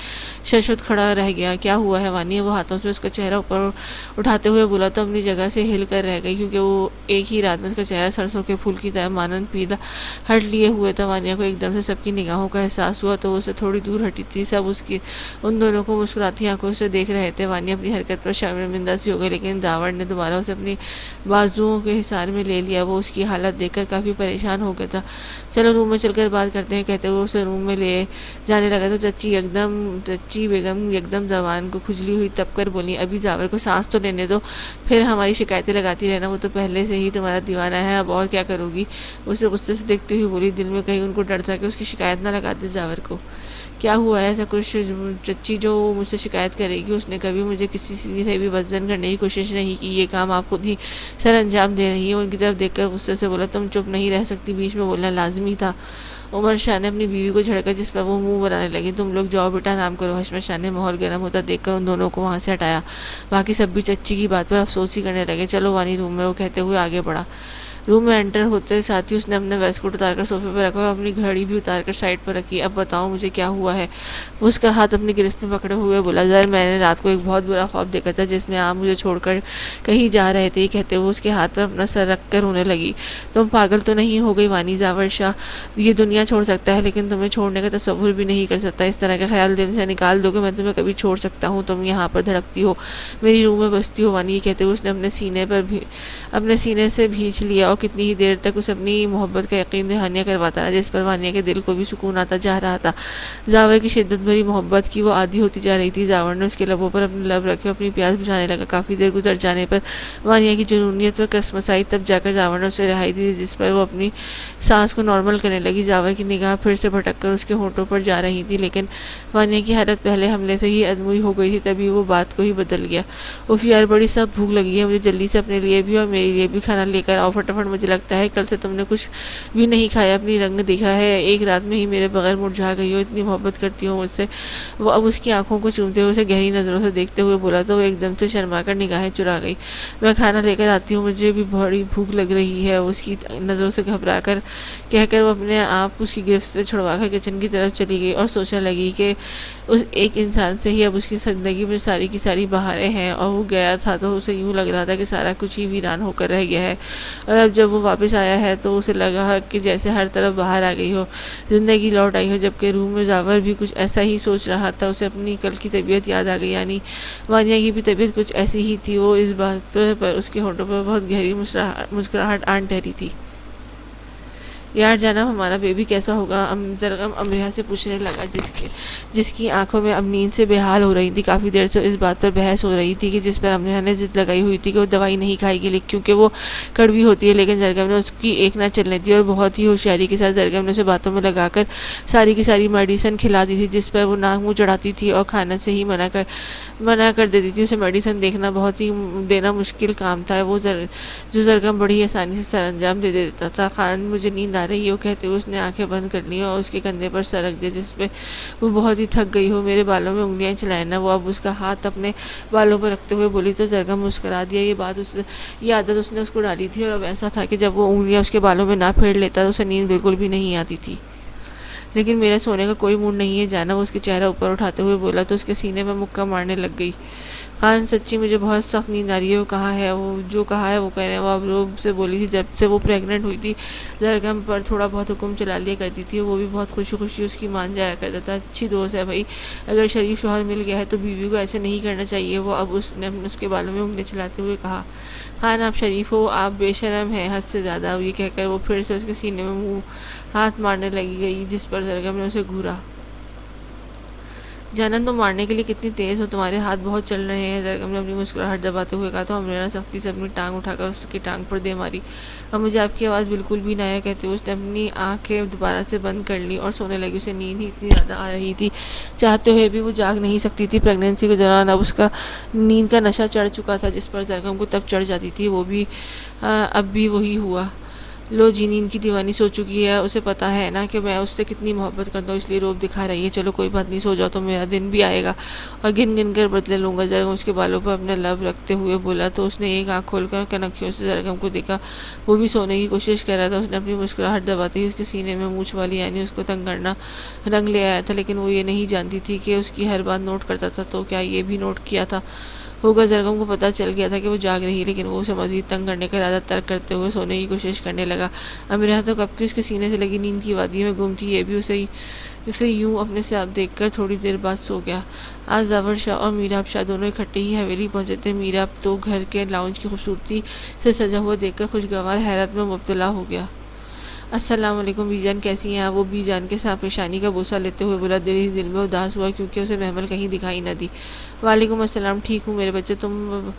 Speaker 1: ششوت کھڑا رہ گیا۔ کیا ہوا ہے وانیہ؟ وہ ہاتھوں سے اس کا چہرہ اوپر اٹھاتے ہوئے بولا تو اپنی جگہ سے ہل کر رہ گئی، کیونکہ وہ ایک ہی رات میں اس کا چہرہ سرسوں کے پھول کی طرح مانند پیلا ہٹ لیے ہوئے تھا۔ وانیہ کو ایک دم سے سب کی نگاہوں کا احساس ہوا تو وہ اسے تھوڑی دور ہٹی تھی۔ سب ان دونوں کو مسکراتی آنکھوں سے دیکھ رہے تھے۔ وانیہ اپنی حرکت پر شرمندہ سی ہو گئی، لیکن زاور نے دوبارہ اسے اپنی بازوؤں کے حصار میں لے لیا۔ وہ اس کی حالت دیکھ کر کافی پریشان ہو گیا تھا۔ چلو روم میں چل کر بات کرتے ہیں، کہتے ہوئے اسے روم میں لے جانے لگا تو چچی بیگم یکدم زبان کو کھجلی ہوئی تب کر بولی، ابھی زاور کو سانس تو لینے دو، پھر ہماری شکایتیں لگاتی رہنا، وہ تو پہلے سے ہی تمہارا دیوانہ ہے، اب اور کیا کرو گی؟ اسے غصے سے دیکھتے ہوئے بولی، دل میں کہیں ان کو ڈر تھا کہ اس کی شکایت نہ لگاتے زاور کو۔ کیا ہوا ہے ایسا کچھ چچی جو مجھ سے شکایت کرے گی؟ اس نے کبھی مجھے کسی سے بھی وزن کرنے کی کوشش نہیں کی، یہ کام آپ خود ہی سر انجام دے رہی ہیں۔ ان کی طرف دیکھ کر غصے سے بولا، تم چپ نہیں رہ سکتی، بیچ میں بولنا لازمی تھا۔ عمر شاہ نے اپنی بیوی کو جھڑکا جس پر وہ منہ بنانے لگی۔ تم لوگ جاؤ بیٹا آرام کرو۔ حشمت شاہ نے ماحول گرم ہوتا دیکھ کر ان دونوں کو وہاں سے ہٹایا۔ باقی سب بھی چچی کی بات پر افسوس ہی کرنے لگے۔ چلو وانی روم میں، وہ کہتے ہوئے آگے بڑھا۔ روم میں انٹر ہوتے ساتھ ہی اس نے اپنے ویسٹ کوٹ اتار کر صوفے پر رکھا اور اپنی گھڑی بھی اتار کر سائڈ پر رکھی۔ اب بتاؤ مجھے کیا ہوا ہے؟ وہ اس کا ہاتھ اپنی گرفت میں پکڑے ہوئے بولا، ذرا میں نے رات کو ایک بہت برا خواب دیکھا تھا جس میں آپ مجھے چھوڑ کر کہیں جا رہے تھے۔ یہ کہتے ہوئے اس کے ہاتھ پر اپنا سر رکھ کر رونے لگی۔ تم پاگل تو نہیں ہو گئی وانی؟ زاور شاہ یہ دنیا چھوڑ سکتا ہے لیکن تمہیں چھوڑنے کا تصور بھی نہیں کر سکتا۔ اس طرح کا خیال دل سے نکال دو کہ میں تمہیں کبھی چھوڑ سکتا ہوں۔ تم یہاں پر دھڑکتی ہو، میری روح میں بستی ہو وانی۔ یہ کہتے ہوئے اس نے اپنے سینے سے بھینچ لیا اور کتنی ہی دیر تک اس اپنی محبت کا یقین دہانیہ کرواتا رہا، جس پر وانیہ کے دل کو بھی سکون آتا جا رہا تھا۔ زاور کی شدت بھری محبت کی وہ عادی ہوتی جا رہی تھی۔ زاور نے اس کے لبوں پر اپنے لب رکھے اور اپنی پیاس بجھانے لگا۔ کافی دیر گزر جانے پر وانیہ کی جنونیت پر کسمسائی، تب جا کر زاور نے اسے رہائی دی، جس پر وہ اپنی سانس کو نارمل کرنے لگی۔ زاور کی نگاہ پھر سے بھٹک کر اس کے ہونٹوں پر جا رہی تھی، لیکن وانیہ کی حالت پہلے حملے سے ہی ادموئی ہو گئی تھی۔ تبھی وہ بات کو ہی بدل گیا۔ اف یار بڑی سخت بھوک لگی ہے مجھے، جلدی سے اپنے لیے بھی اور میرے لیے بھی کھانا لے کر آؤ فٹافٹ۔ مجھے لگتا ہے کل سے تم نے کچھ بھی نہیں کھایا، اپنی رنگ دیکھا ہے، ایک رات میں ہی میرے بغیر مرجھا گئی ہو، اتنی محبت کرتی ہو مجھ سے۔ وہ اب اس کی آنکھوں کو چومتے ہوئے اسے گہری نظروں سے دیکھتے ہوئے بولا تو وہ ایک دم سے شرما کر نگاہیں چرا گئی۔ میں کھانا لے کر آتی ہوں، مجھے بھی بڑی بھوک لگ رہی ہے، اس کی نظروں سے گھبرا کر کہہ کر وہ اپنے آپ اس کی گرفت سے چھڑوا کر کچن کی طرف چلی گئی اور سوچنے لگی کہ اس ایک انسان سے ہی اب اس کی زندگی میں ساری کی ساری بہاریں ہیں، اور وہ گیا تھا تو اسے یوں لگ رہا تھا کہ سارا کچھ ہی ویران ہو کر رہ گیا ہے، اور اب جب وہ واپس آیا ہے تو اسے لگا کہ جیسے ہر طرف باہر آ گئی ہو، زندگی لوٹ آئی ہو۔ جبکہ روم میں زاور بھی کچھ ایسا ہی سوچ رہا تھا، اسے اپنی کل کی طبیعت یاد آ گئی، یعنی وانیہ کی بھی طبیعت کچھ ایسی ہی تھی۔ وہ اس بات پر اس کے ہونٹوں پر بہت گہری مسکراہٹ آن ٹھہری تھی۔ یار جناب ہمارا بیبی کیسا ہوگا؟ زرغم امریہ سے پوچھنے لگا، جس کی آنکھوں میں اب نیند سے بے حال ہو رہی تھی۔ کافی دیر سے اس بات پر بحث ہو رہی تھی کہ جس پر امریہ نے ضد لگائی ہوئی تھی کہ وہ دوائی نہیں کھائے گی کیونکہ وہ کڑوی ہوتی ہے، لیکن زرغم نے اس کی ایک نہ چلنے دی اور بہت ہی ہوشیاری کے ساتھ زرغم نے اسے باتوں میں لگا کر ساری کی ساری میڈیسن کھلا دی تھی، جس پر وہ ناک منہ چڑھاتی تھی اور کھانا سے ہی منع کر دیتی تھی۔ اسے میڈیسن دینا مشکل کام تھا، جو زرغم بڑی آسانی سے سر انجام دے دیتا تھا۔ خان مجھے نیند آ رہی ہے، وہ کہتے ہوئے اس نے آنکھیں بند کر لی اور اس کے کندھے پر سر رکھ دیا جس پہ وہ بہت ہی تھک گئی ہو۔ میرے بالوں میں انگلیاں چلائیں نا۔ وہ اب اس کا ہاتھ اپنے بالوں پر رکھتے ہوئے بولی تو زرغم مسکرا دیا۔ یہ عادت اس نے اس کو ڈالی تھی، اور اب ایسا تھا کہ جب وہ انگلیاں اس کے بالوں میں نہ پھیڑ لیتا تو اسے نیند بالکل بھی نہیں آتی تھی۔ لیکن میرا سونے کا کوئی موڈ نہیں ہے جانا، وہ اس کے چہرہ اوپر اٹھاتے ہوئے بولا تو اس کے سینے میں مکہ مارنے لگ گئی۔ خان سچی مجھے بہت سخت نیند آ رہی ہے، وہ کہا ہے وہ جو کہا ہے وہ کہہ رہے ہیں۔ وہ اب روب سے بولی تھی، جب سے وہ پریگننٹ ہوئی تھی زرغم پر تھوڑا بہت حکم چلا لیا کرتی تھی، وہ بھی بہت خوشی خوشی اس کی مان جایا کرتا تھا۔ اچھی دوست ہے بھائی، اگر شریف شوہر مل گیا ہے تو بیوی کو ایسے نہیں کرنا چاہیے۔ وہ اب اس نے اس کے بالوں میں انگلیاں چلاتے ہوئے کہا، خان آپ شریف ہو، آپ بے شرم ہیں حد سے زیادہ۔ یہ کہہ کر وہ پھر سے اس کے سینے میں ہاتھ مارنے لگی گئی، جس پر زرغم نے اسے گھورا۔ جانن تم مارنے کے لیے کتنی تیز ہو، تمہارے ہاتھ بہت چل رہے ہیں، زرگم نے اپنی مسکراہٹ دباتے ہوئے کہا تو ہمرا نے سختی سے اپنی ٹانگ اٹھا کر اس کی ٹانگ پر دے ماری۔ اب مجھے آپ کی آواز بالکل بھی نہ آیا کہتے ہوئے اس نے اپنی آنکھیں دوبارہ سے بند کر لی اور سونے لگی۔ اسے نیند ہی اتنی زیادہ آ رہی تھی، چاہتے ہوئے بھی وہ جاگ نہیں سکتی تھی۔ پریگنینسی کے دوران اب اس کا نیند کا نشہ چڑھ چکا تھا، جس پر زرگم کو تب چڑھ جاتی تھی وہ بھی اب بھی وہی ہوا۔ لو جی، نیند کی دیوانی سو چکی ہے، اسے پتا ہے نا کہ میں اس سے کتنی محبت کرتا ہوں، اس لیے روب دکھا رہی ہے۔ چلو کوئی بات نہیں، سو جاؤ تو میرا دن بھی آئے گا اور گن گن کر بدلے لوں گا۔ زرگم اس کے بالوں پر اپنا لب رکھتے ہوئے بولا تو اس نے ایک آنکھ کھول کر کنکھیوں سے زرگم کو دیکھا، وہ بھی سونے کی کوشش کر رہا تھا۔ اس نے اپنی مسکراہٹ دباتے ہی اس کے سینے میں مونچھ والی یعنی اس کو تنگ کرنا رنگ لے آیا تھا، لیکن وہ یہ نہیں جانتی تھی کہ اس کی ہر بات نوٹ کرتا تھا۔ تو کیا یہ بھی نوٹ کیا تھا ہوگا؟ زرگم کو پتہ چل گیا تھا کہ وہ جاگ رہی ہے، لیکن وہ اسے مزید تنگ کرنے کا ارادہ ترک کرتے ہوئے سونے کی کوشش کرنے لگا۔ امرا تو کب کی اس کے سینے سے لگی نیند کی وادی میں گم تھی، یہ بھی اسے یوں اپنے ساتھ دیکھ کر تھوڑی دیر بعد سو گیا۔ آج زاور شاہ اور میراب شاہ دونوں اکٹھے ہی حویلی پہنچے تھے۔ میراب تو گھر کے لاؤنج کی خوبصورتی سے سجا ہوا دیکھ کر خوشگوار حیرت میں مبتلا ہو گیا۔ السلام علیکم بی جان، کیسی ہیں آپ؟ وہ بی جان کے ساتھ پیشانی کا بوسہ لیتے ہوئے بولا۔ دل ہی دل میں اداس ہوا کیونکہ اسے محمل کہیں دکھائی نہ دی۔ وعلیکم السلام، ٹھیک ہوں میرے بچے، تم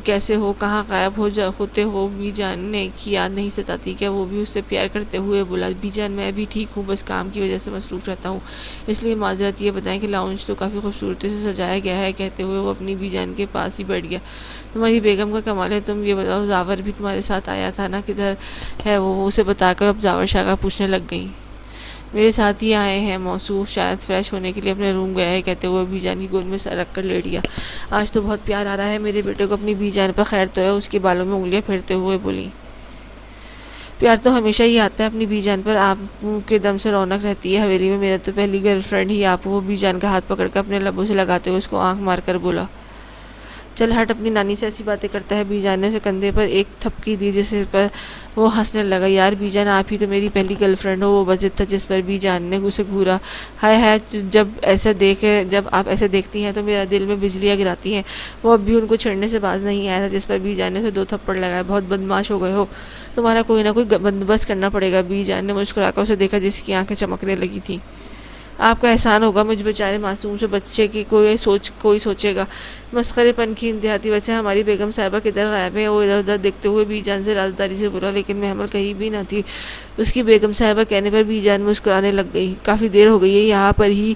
Speaker 1: کیسے ہو؟ کہاں غائب ہوتے ہو؟ بی جان نے کی یاد نہیں ستاتی کیا؟ وہ بھی اس سے پیار کرتے ہوئے بولا۔ بی جان میں بھی ٹھیک ہوں، بس کام کی وجہ سے مصروف رہتا ہوں، اس لیے معذرت۔ یہ بتائیں کہ لاؤنج تو کافی خوبصورتی سے سجایا گیا ہے، کہتے ہوئے وہ اپنی بی جان کے پاس ہی بیٹھ گیا۔ تمہاری بیگم کا کمال ہے۔ تم یہ بتاؤ زاور بھی تمہارے ساتھ آیا تھا نا؟ کدھر ہے وہ؟ اسے بتا کر اب زاور شاہ کا پوچھنے لگ گئی۔ میرے ساتھ ہی آئے ہیں موصوف، شاید فریش ہونے کے لیے اپنے روم گیا ہے، کہتے ہوئے بی جان کی گود میں سر رکھ کر لیٹ گیا۔ آج تو بہت پیار آ رہا ہے میرے بیٹے کو، اپنی بی جان پر خیر تو ہے؟ اس کے بالوں میں انگلیاں پھیرتے ہوئے بولی۔ پیار تو ہمیشہ ہی آتا ہے اپنی بی جان پر، آپ کے دم سے رونق رہتی ہے حویلی میں۔ میرا تو پہلی گرل فرینڈ ہی آپ۔ وہ بی جان کا ہاتھ پکڑ کر اپنے لبوں سے لگاتے ہوئے اس کو آنکھ مار کر بولا۔ چل ہٹ، اپنی نانی سے ایسی باتیں کرتا ہے۔ بی جان نے اسے کندھے پر ایک تھپکی دی جس پر وہ ہنسنے لگا۔ یار بی جان، آپ ہی تو میری پہلی گرل فرینڈ ہو۔ وہ بجٹ تھا جس پر بی جان نے اسے گھورا۔ ہائے ہائے، جب آپ ایسے دیکھتی ہیں تو میرا دل میں بجلیاں گراتی ہیں۔ وہ اب بھی ان کو چھڑنے سے باز نہیں آیا تھا، جس پر بی جان نے اسے 2 تھپڑ لگائے۔ بہت بدمعاش ہو گئے ہو، تمہارا کوئی نہ کوئی بندوبست کرنا پڑے گا۔ بی جان نے مسکرا کر اسے دیکھا جس کی آنکھیں چمکنے لگی تھیں۔ آپ کا احسان ہوگا، مجھ بیچارے معصوم سے بچے کی کوئی سوچے گا۔ مسخرے پن کی انتہا تھی۔ ویسے ہماری بیگم صاحبہ کدھر غائب ہے؟ وہ ادھر ادھر دیکھتے ہوئے بی جان سے رازداری سے بولا، لیکن محمل کہیں بھی نہ تھی۔ اس کی بیگم صاحبہ کہنے پر بی جان مسکرانے لگ گئی۔ کافی دیر ہو گئی ہے، یہاں پر ہی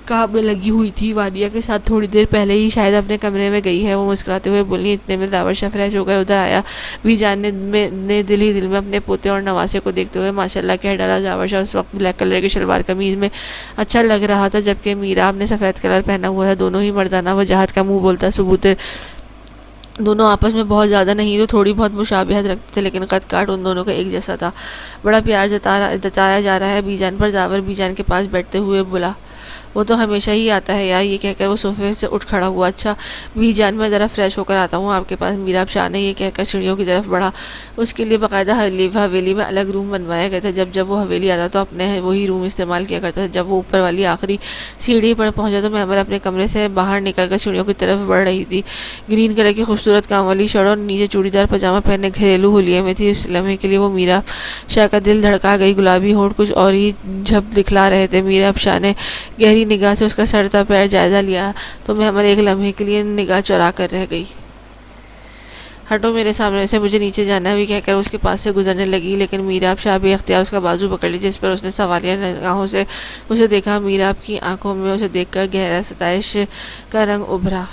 Speaker 1: کام میں لگی ہوئی تھی، وادیہ کے ساتھ تھوڑی دیر پہلے ہی شاید اپنے کمرے میں گئی ہے۔ وہ مسکراتے ہوئے بولی۔ اتنے میں زاور شاہ فریش ہو کر ادھر آیا۔ بی جان نے دل ہی دل میں اپنے پوتے اور نواسے کو دیکھتے ہوئے ماشاءاللہ کہہ ڈالا۔ زاور شاہ اس وقت بلیک کلر کی شلوار قمیض میں اچھا لگ رہا تھا، جبکہ میراب نے سفید کلر پہنا ہوا تھا۔ دونوں ہی مردانہ وجاہت کا منہ بولتا ثبوت ہے۔ دونوں آپس میں بہت زیادہ نہیں تو تھوڑی بہت مشابہت رکھتے تھے، لیکن قد کاٹ ان دونوں کا ایک جیسا تھا۔ بڑا پیار جتایا جا رہا ہے بی جان پر۔ زاور بی جان کے پاس بیٹھتے ہوئے بولا۔ وہ تو ہمیشہ ہی آتا ہے یار، یہ کہہ کر وہ صوفے سے اٹھ کھڑا ہوا۔ اچھا بی جان، میں ذرا فریش ہو کر آتا ہوں آپ کے پاس۔ میراب شاہ نے یہ کہہ کر سیڑھیوں کی طرف بڑھا۔ اس کے لیے باقاعدہ حویلی میں الگ روم بنوایا گیا تھا۔ جب وہ حویلی آتا تو اپنے وہی روم استعمال کیا کرتا تھا۔ جب وہ اوپر والی آخری سیڑھی پر پہنچا تو محمل اپنے کمرے سے باہر نکل کر سیڑھیوں کی طرف بڑھ رہی تھی۔ گرین کلر کی خوبصورت کام والی شرٹ اور نیچے چوڑی دار پاجامہ پہنے گھریلو حلیے میں تھی۔ اس لمحے کے لیے وہ میراب شاہ کا دل دھڑکا گئی۔ گلابی ہونٹ کچھ اور ہی جھب دکھلا رہے تھے۔ میراب شاہ نے گہری نگاہ سے اس کا سر تا پیر جائزہ لیا تو محمل ایک لمحے کے لیے نگاہ چرا کر رہ گئی۔ ہٹو میرے سامنے سے، مجھے نیچے جانا ہے بھی کہہ کر اس کے پاس سے گزرنے لگی، لیکن میراب شاہ بے اختیار اس کا بازو پکڑ لی، جس پر اس نے سوالیہ نگاہوں سے اسے دیکھا۔ میراب کی آنکھوں میں اسے دیکھ کر گہرا ستائش کا رنگ ابھرا۔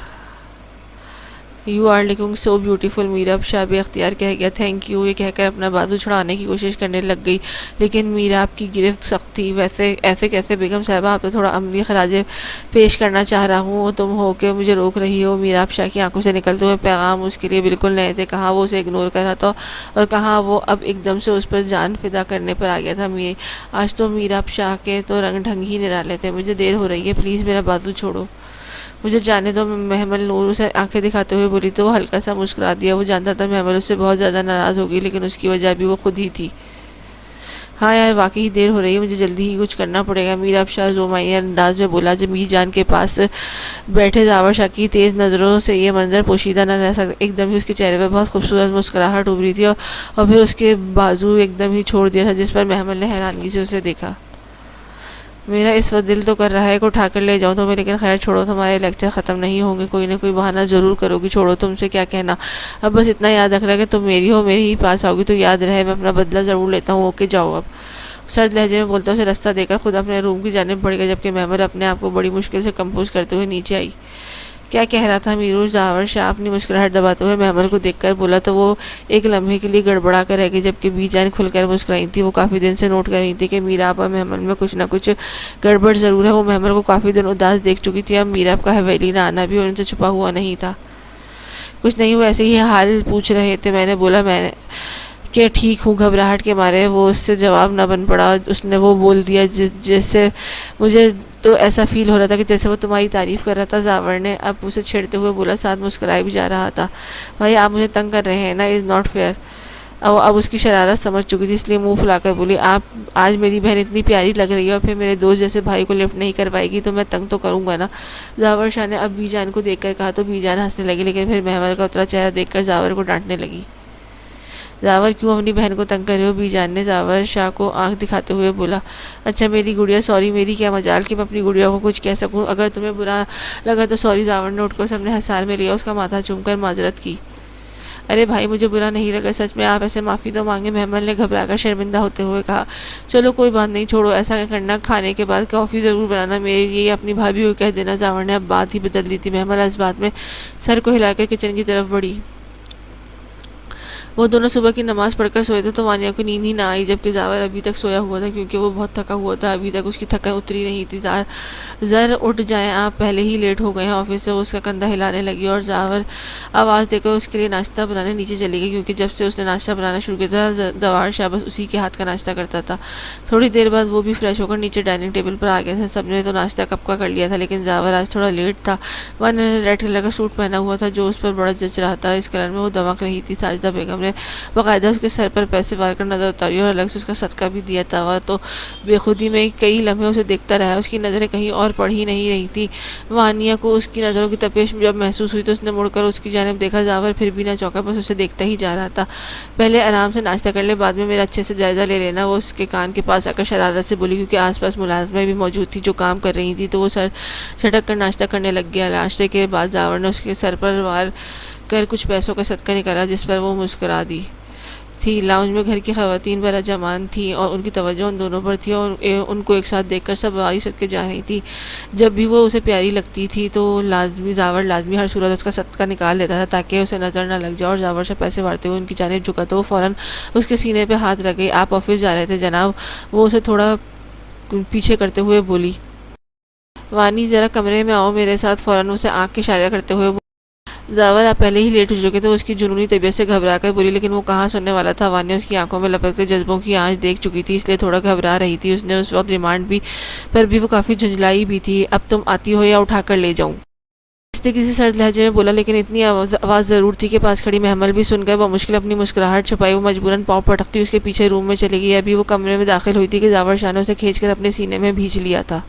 Speaker 1: You are looking so beautiful, Meerab Shah بے اختیار کہہ گیا۔ تھینک یو، یہ کہہ کر اپنا بازو چھڑانے کی کوشش کرنے لگ گئی، لیکن میراب کی گرفت سخت تھی۔ ایسے کیسے بیگم صاحبہ، آپ تو تھوڑا عملی خراج پیش کرنا چاہ رہا ہوں، تم ہو کہ مجھے روک رہی ہو۔ میراب شاہ کی آنکھوں سے نکلتے ہوئے پیغام اس کے لیے بالکل نئے تھے۔ کہاں وہ اسے اگنور کر رہا تھا اور کہاں وہ اب ایک دم سے اس پر جان فدا کرنے پر آ گیا تھا۔ آج تو میراب شاہ کے تو رنگ ڈھنگ ہی نرالے تھے۔ مجھے دیر ہو رہی ہے، پلیز میرا بازو چھوڑو، مجھے جانے دو، محمل نور اسے آنکھیں دکھاتے ہوئے بولی تو وہ ہلکا سا مسکرا دیا۔ وہ جانتا تھا محمل اس سے بہت زیادہ ناراض ہوگی، لیکن اس کی وجہ بھی وہ خود ہی تھی۔ ہاں یار، واقعی دیر ہو رہی ہے، مجھے جلدی ہی کچھ کرنا پڑے گا، میراب شاہ زومائیا انداز میں بولا۔ جب بی جان کے پاس بیٹھے زاور شاہ کی تیز نظروں سے یہ منظر پوشیدہ نہ رہ سکتا۔ ایک دم ہی اس کے چہرے پر بہت خوبصورت مسکراہٹ ابھری تھی اور پھر اس کے بازو ایک دم ہی چھوڑ دیا تھا، جس پر محمل نے حیرانگی سے اسے دیکھا۔ میرا اس وقت دل تو کر رہا ہے کہ اٹھا کر لے جاؤں تمہیں، لیکن خیر چھوڑو، تمہارے لیکچر ختم نہیں ہوں گے، کوئی نہ کوئی بہانہ ضرور کرو گی، چھوڑو، تم سے کیا کہنا، اب بس اتنا یاد رکھنا کہ تم میری ہو، میرے ہی پاس آؤ گی تو یاد رہے میں اپنا بدلہ ضرور لیتا ہوں، اوکے جاؤ اب۔ سرد لہجے میں بولتا اسے رستہ دے کر خود اپنے روم کی جانب بڑھ گیا، جبکہ مہمل اپنے آپ کو بڑی مشکل سے کمپوز کرتے ہوئے نیچے آئی۔ کیا کہہ رہا تھا میروش؟ زاور شاہ اپنی مسکراہٹ دباتے ہوئے مہمل کو دیکھ کر بولا تو وہ ایک لمحے کے لیے گڑبڑا کر رہ گئی، جبکہ بی جان کھل کر مسکرائی تھی۔ وہ کافی دن سے نوٹ کر رہی تھی کہ میراب اور مہمل میں کچھ نہ کچھ گڑبڑ ضرور ہے۔ وہ مہمل کو کافی دن اداس دیکھ چکی تھی، اب میراب کا حویلی نہ آنا بھی ان سے چھپا ہوا نہیں تھا۔ کچھ نہیں، وہ ایسے ہی حال پوچھ رہے تھے، میں نے بولا میں کہ ٹھیک ہوں۔ گھبراہٹ کے مارے وہ اس سے جواب نہ بن پڑا، اس نے وہ بول دیا جیسے مجھے تو ایسا فیل ہو رہا تھا کہ جیسے وہ تمہاری تعریف کر رہا تھا۔ زاور نے اب اسے چھیڑتے ہوئے بولا، ساتھ مسکرائے بھی جا رہا تھا، بھائی آپ مجھے تنگ کر رہے ہیں نا، از ناٹ فیئر۔ اب اس کی شرارت سمجھ چکی تھی، اس لیے منہ پھلا کر بولی، آپ آج میری بہن اتنی پیاری لگ رہی ہے اور پھر میرے دوست جیسے بھائی کو لفٹ نہیں کر پائے گی تو میں تنگ تو کروں گا نا۔ زاور شاہ نے اب بی جان کو دیکھ کر کہا تو بی جان ہنسنے لگی، لیکن پھر مہمل کا اترا چہرہ دیکھ کر زاور کو ڈانٹنے لگی۔ زاور کیوں اپنی بہن کو تنگ کر رہے ہو؟ بی جان نے زاور شاہ کو آنکھ دکھاتے ہوئے بولا۔ اچھا میری گڑیا، سوری، میری کیا مجال کہ میں اپنی گڑیا کو کچھ کہہ سکوں، اگر تمہیں برا لگا تو سوری۔ زاور نے اٹھ کر اسے اپنے ہتھیار میں لیا، اس کا ماتھا چوم کر معذرت کی۔ ارے بھائی مجھے برا نہیں لگا، سچ میں، آپ ایسے معافی تو مانگے، مہمل نے گھبرا کر شرمندہ ہوتے ہوئے کہا۔ چلو کوئی بات نہیں، چھوڑو، ایسا کرنا، کھانے کے بعد کافی ضرور بنانا میرے لیے، اپنی بھابھی کو کہہ دینا۔ زاور نے اب بات ہی بدل دی تھی۔ مہمل اس بات میں سر کو ہلا کر کچن کی طرف بڑھی۔ وہ دونوں صبح کی نماز پڑھ کر سوئے تھے تو وانیہ کو نیند ہی نہ آئی، جبکہ زاور ابھی تک سویا ہوا تھا کیونکہ وہ بہت تھکا ہوا تھا، ابھی تک اس کی تھکن اتری نہیں تھی۔ زر اٹھ جائیں، آپ پہلے ہی لیٹ ہو گئے ہیں آفس سے، وہ اس کا کندھا ہلانے لگی اور زاور آواز دے کر اس کے لیے ناشتہ بنانے نیچے چلی گئی، کیونکہ جب سے اس نے ناشتہ بنانا شروع کیا تھا زوار شاہ بس اسی کے ہاتھ کا ناشتہ کرتا تھا۔ تھوڑی دیر بعد وہ بھی فریش ہو کر نیچے ڈائننگ ٹیبل پر آ گئے تھے۔ سب نے تو ناشتہ کب کا کر لیا تھا، لیکن زاور آج تھوڑا لیٹ تھا۔ وانیہ نے ریڈ کلر کا سوٹ پہنا ہوا تھا جو اس پر بڑا جچ رہا تھا، اس کلر میں وہ دمک رہی تھی۔ ساجدہ بیگم نے باقاعدہ اس کے سر پر پیسے وار کر نظر اتاری اور الگ سے اس کا صدقہ بھی دیا تھا۔ وہ تو بے خودی میں کئی لمحے اسے دیکھتا رہا، اس کی نظریں کہیں اور پڑ ہی نہیں رہی تھی۔ وانیہ کو اس کی نظروں کی تپش جب محسوس ہوئی تو اس نے مڑ کر اس کی جانب دیکھا۔ زاور پھر بھی نہ چونکا، بس اسے دیکھتا ہی جا رہا تھا۔ پہلے آرام سے ناشتہ کر لے، بعد میں میرا اچھے سے جائزہ لے لینا، وہ اس کے کان کے پاس آ کر شرارت سے بولی، کیونکہ آس پاس ملازمیں بھی موجود تھی جو کام کر رہی تھی، تو وہ سر جھٹک کر ناشتہ کرنے لگ گیا۔ ناشتے کے بعد زاور نے اس کے سر پر وار کر کچھ پیسوں کا صدقہ نکالا، جس پر وہ مسکرا دی تھی۔ لاؤنج میں گھر کی خواتین براجمان تھیں اور ان کی توجہ ان دونوں پر تھی اور ان کو ایک ساتھ دیکھ کر سب آئی صدقے جا رہی تھی۔ جب بھی وہ اسے پیاری لگتی تھی تو زاور لازمی ہر صورت اس کا صدقہ نکال لیتا تھا تاکہ اسے نظر نہ لگ جائے، اور زاور سے پیسے وارتے ہوئے ان کی جانب جھکا تو وہ فوراً اس کے سینے پہ ہاتھ رکھ گئی۔ آپ آفس جا رہے تھے جناب؟ وہ اسے تھوڑا پیچھے کرتے ہوئے بولی۔ وانی ذرا کمرے میں آؤ میرے ساتھ، فوراً اسے آنکھ کے اشارے کرتے ہوئے زاور آپ پہلے ہی لیٹ ہو چکے تھے، اس کی جنونی طبیعت سے گھبرا کر بولی، لیکن وہ کہاں سننے والا تھا۔ وانیہ اس کی آنکھوں میں لپکتے جذبوں کی آنچ دیکھ چکی تھی، اس لیے تھوڑا گھبرا رہی تھی۔ اس نے اس وقت ریمانڈ پر بھی وہ کافی جھنجھلائی بھی تھی۔ اب تم آتی ہو یا اٹھا کر لے جاؤں؟ اس نے کسی سرد لہجے میں بولا، لیکن اتنی آواز ضرور تھی کہ پاس کھڑی مہمل بھی سن کر بمشکل اپنی مسکراہٹ چھپائی۔ وہ مجبوراً پاؤں پٹکتی اس کے پیچھے روم میں چلی گئی۔ ابھی وہ کمرے میں داخل ہوئی تھی کہ زاور شاہ نے اسے کھینچ کر اپنے سینے میں بھینچ لیا تھا۔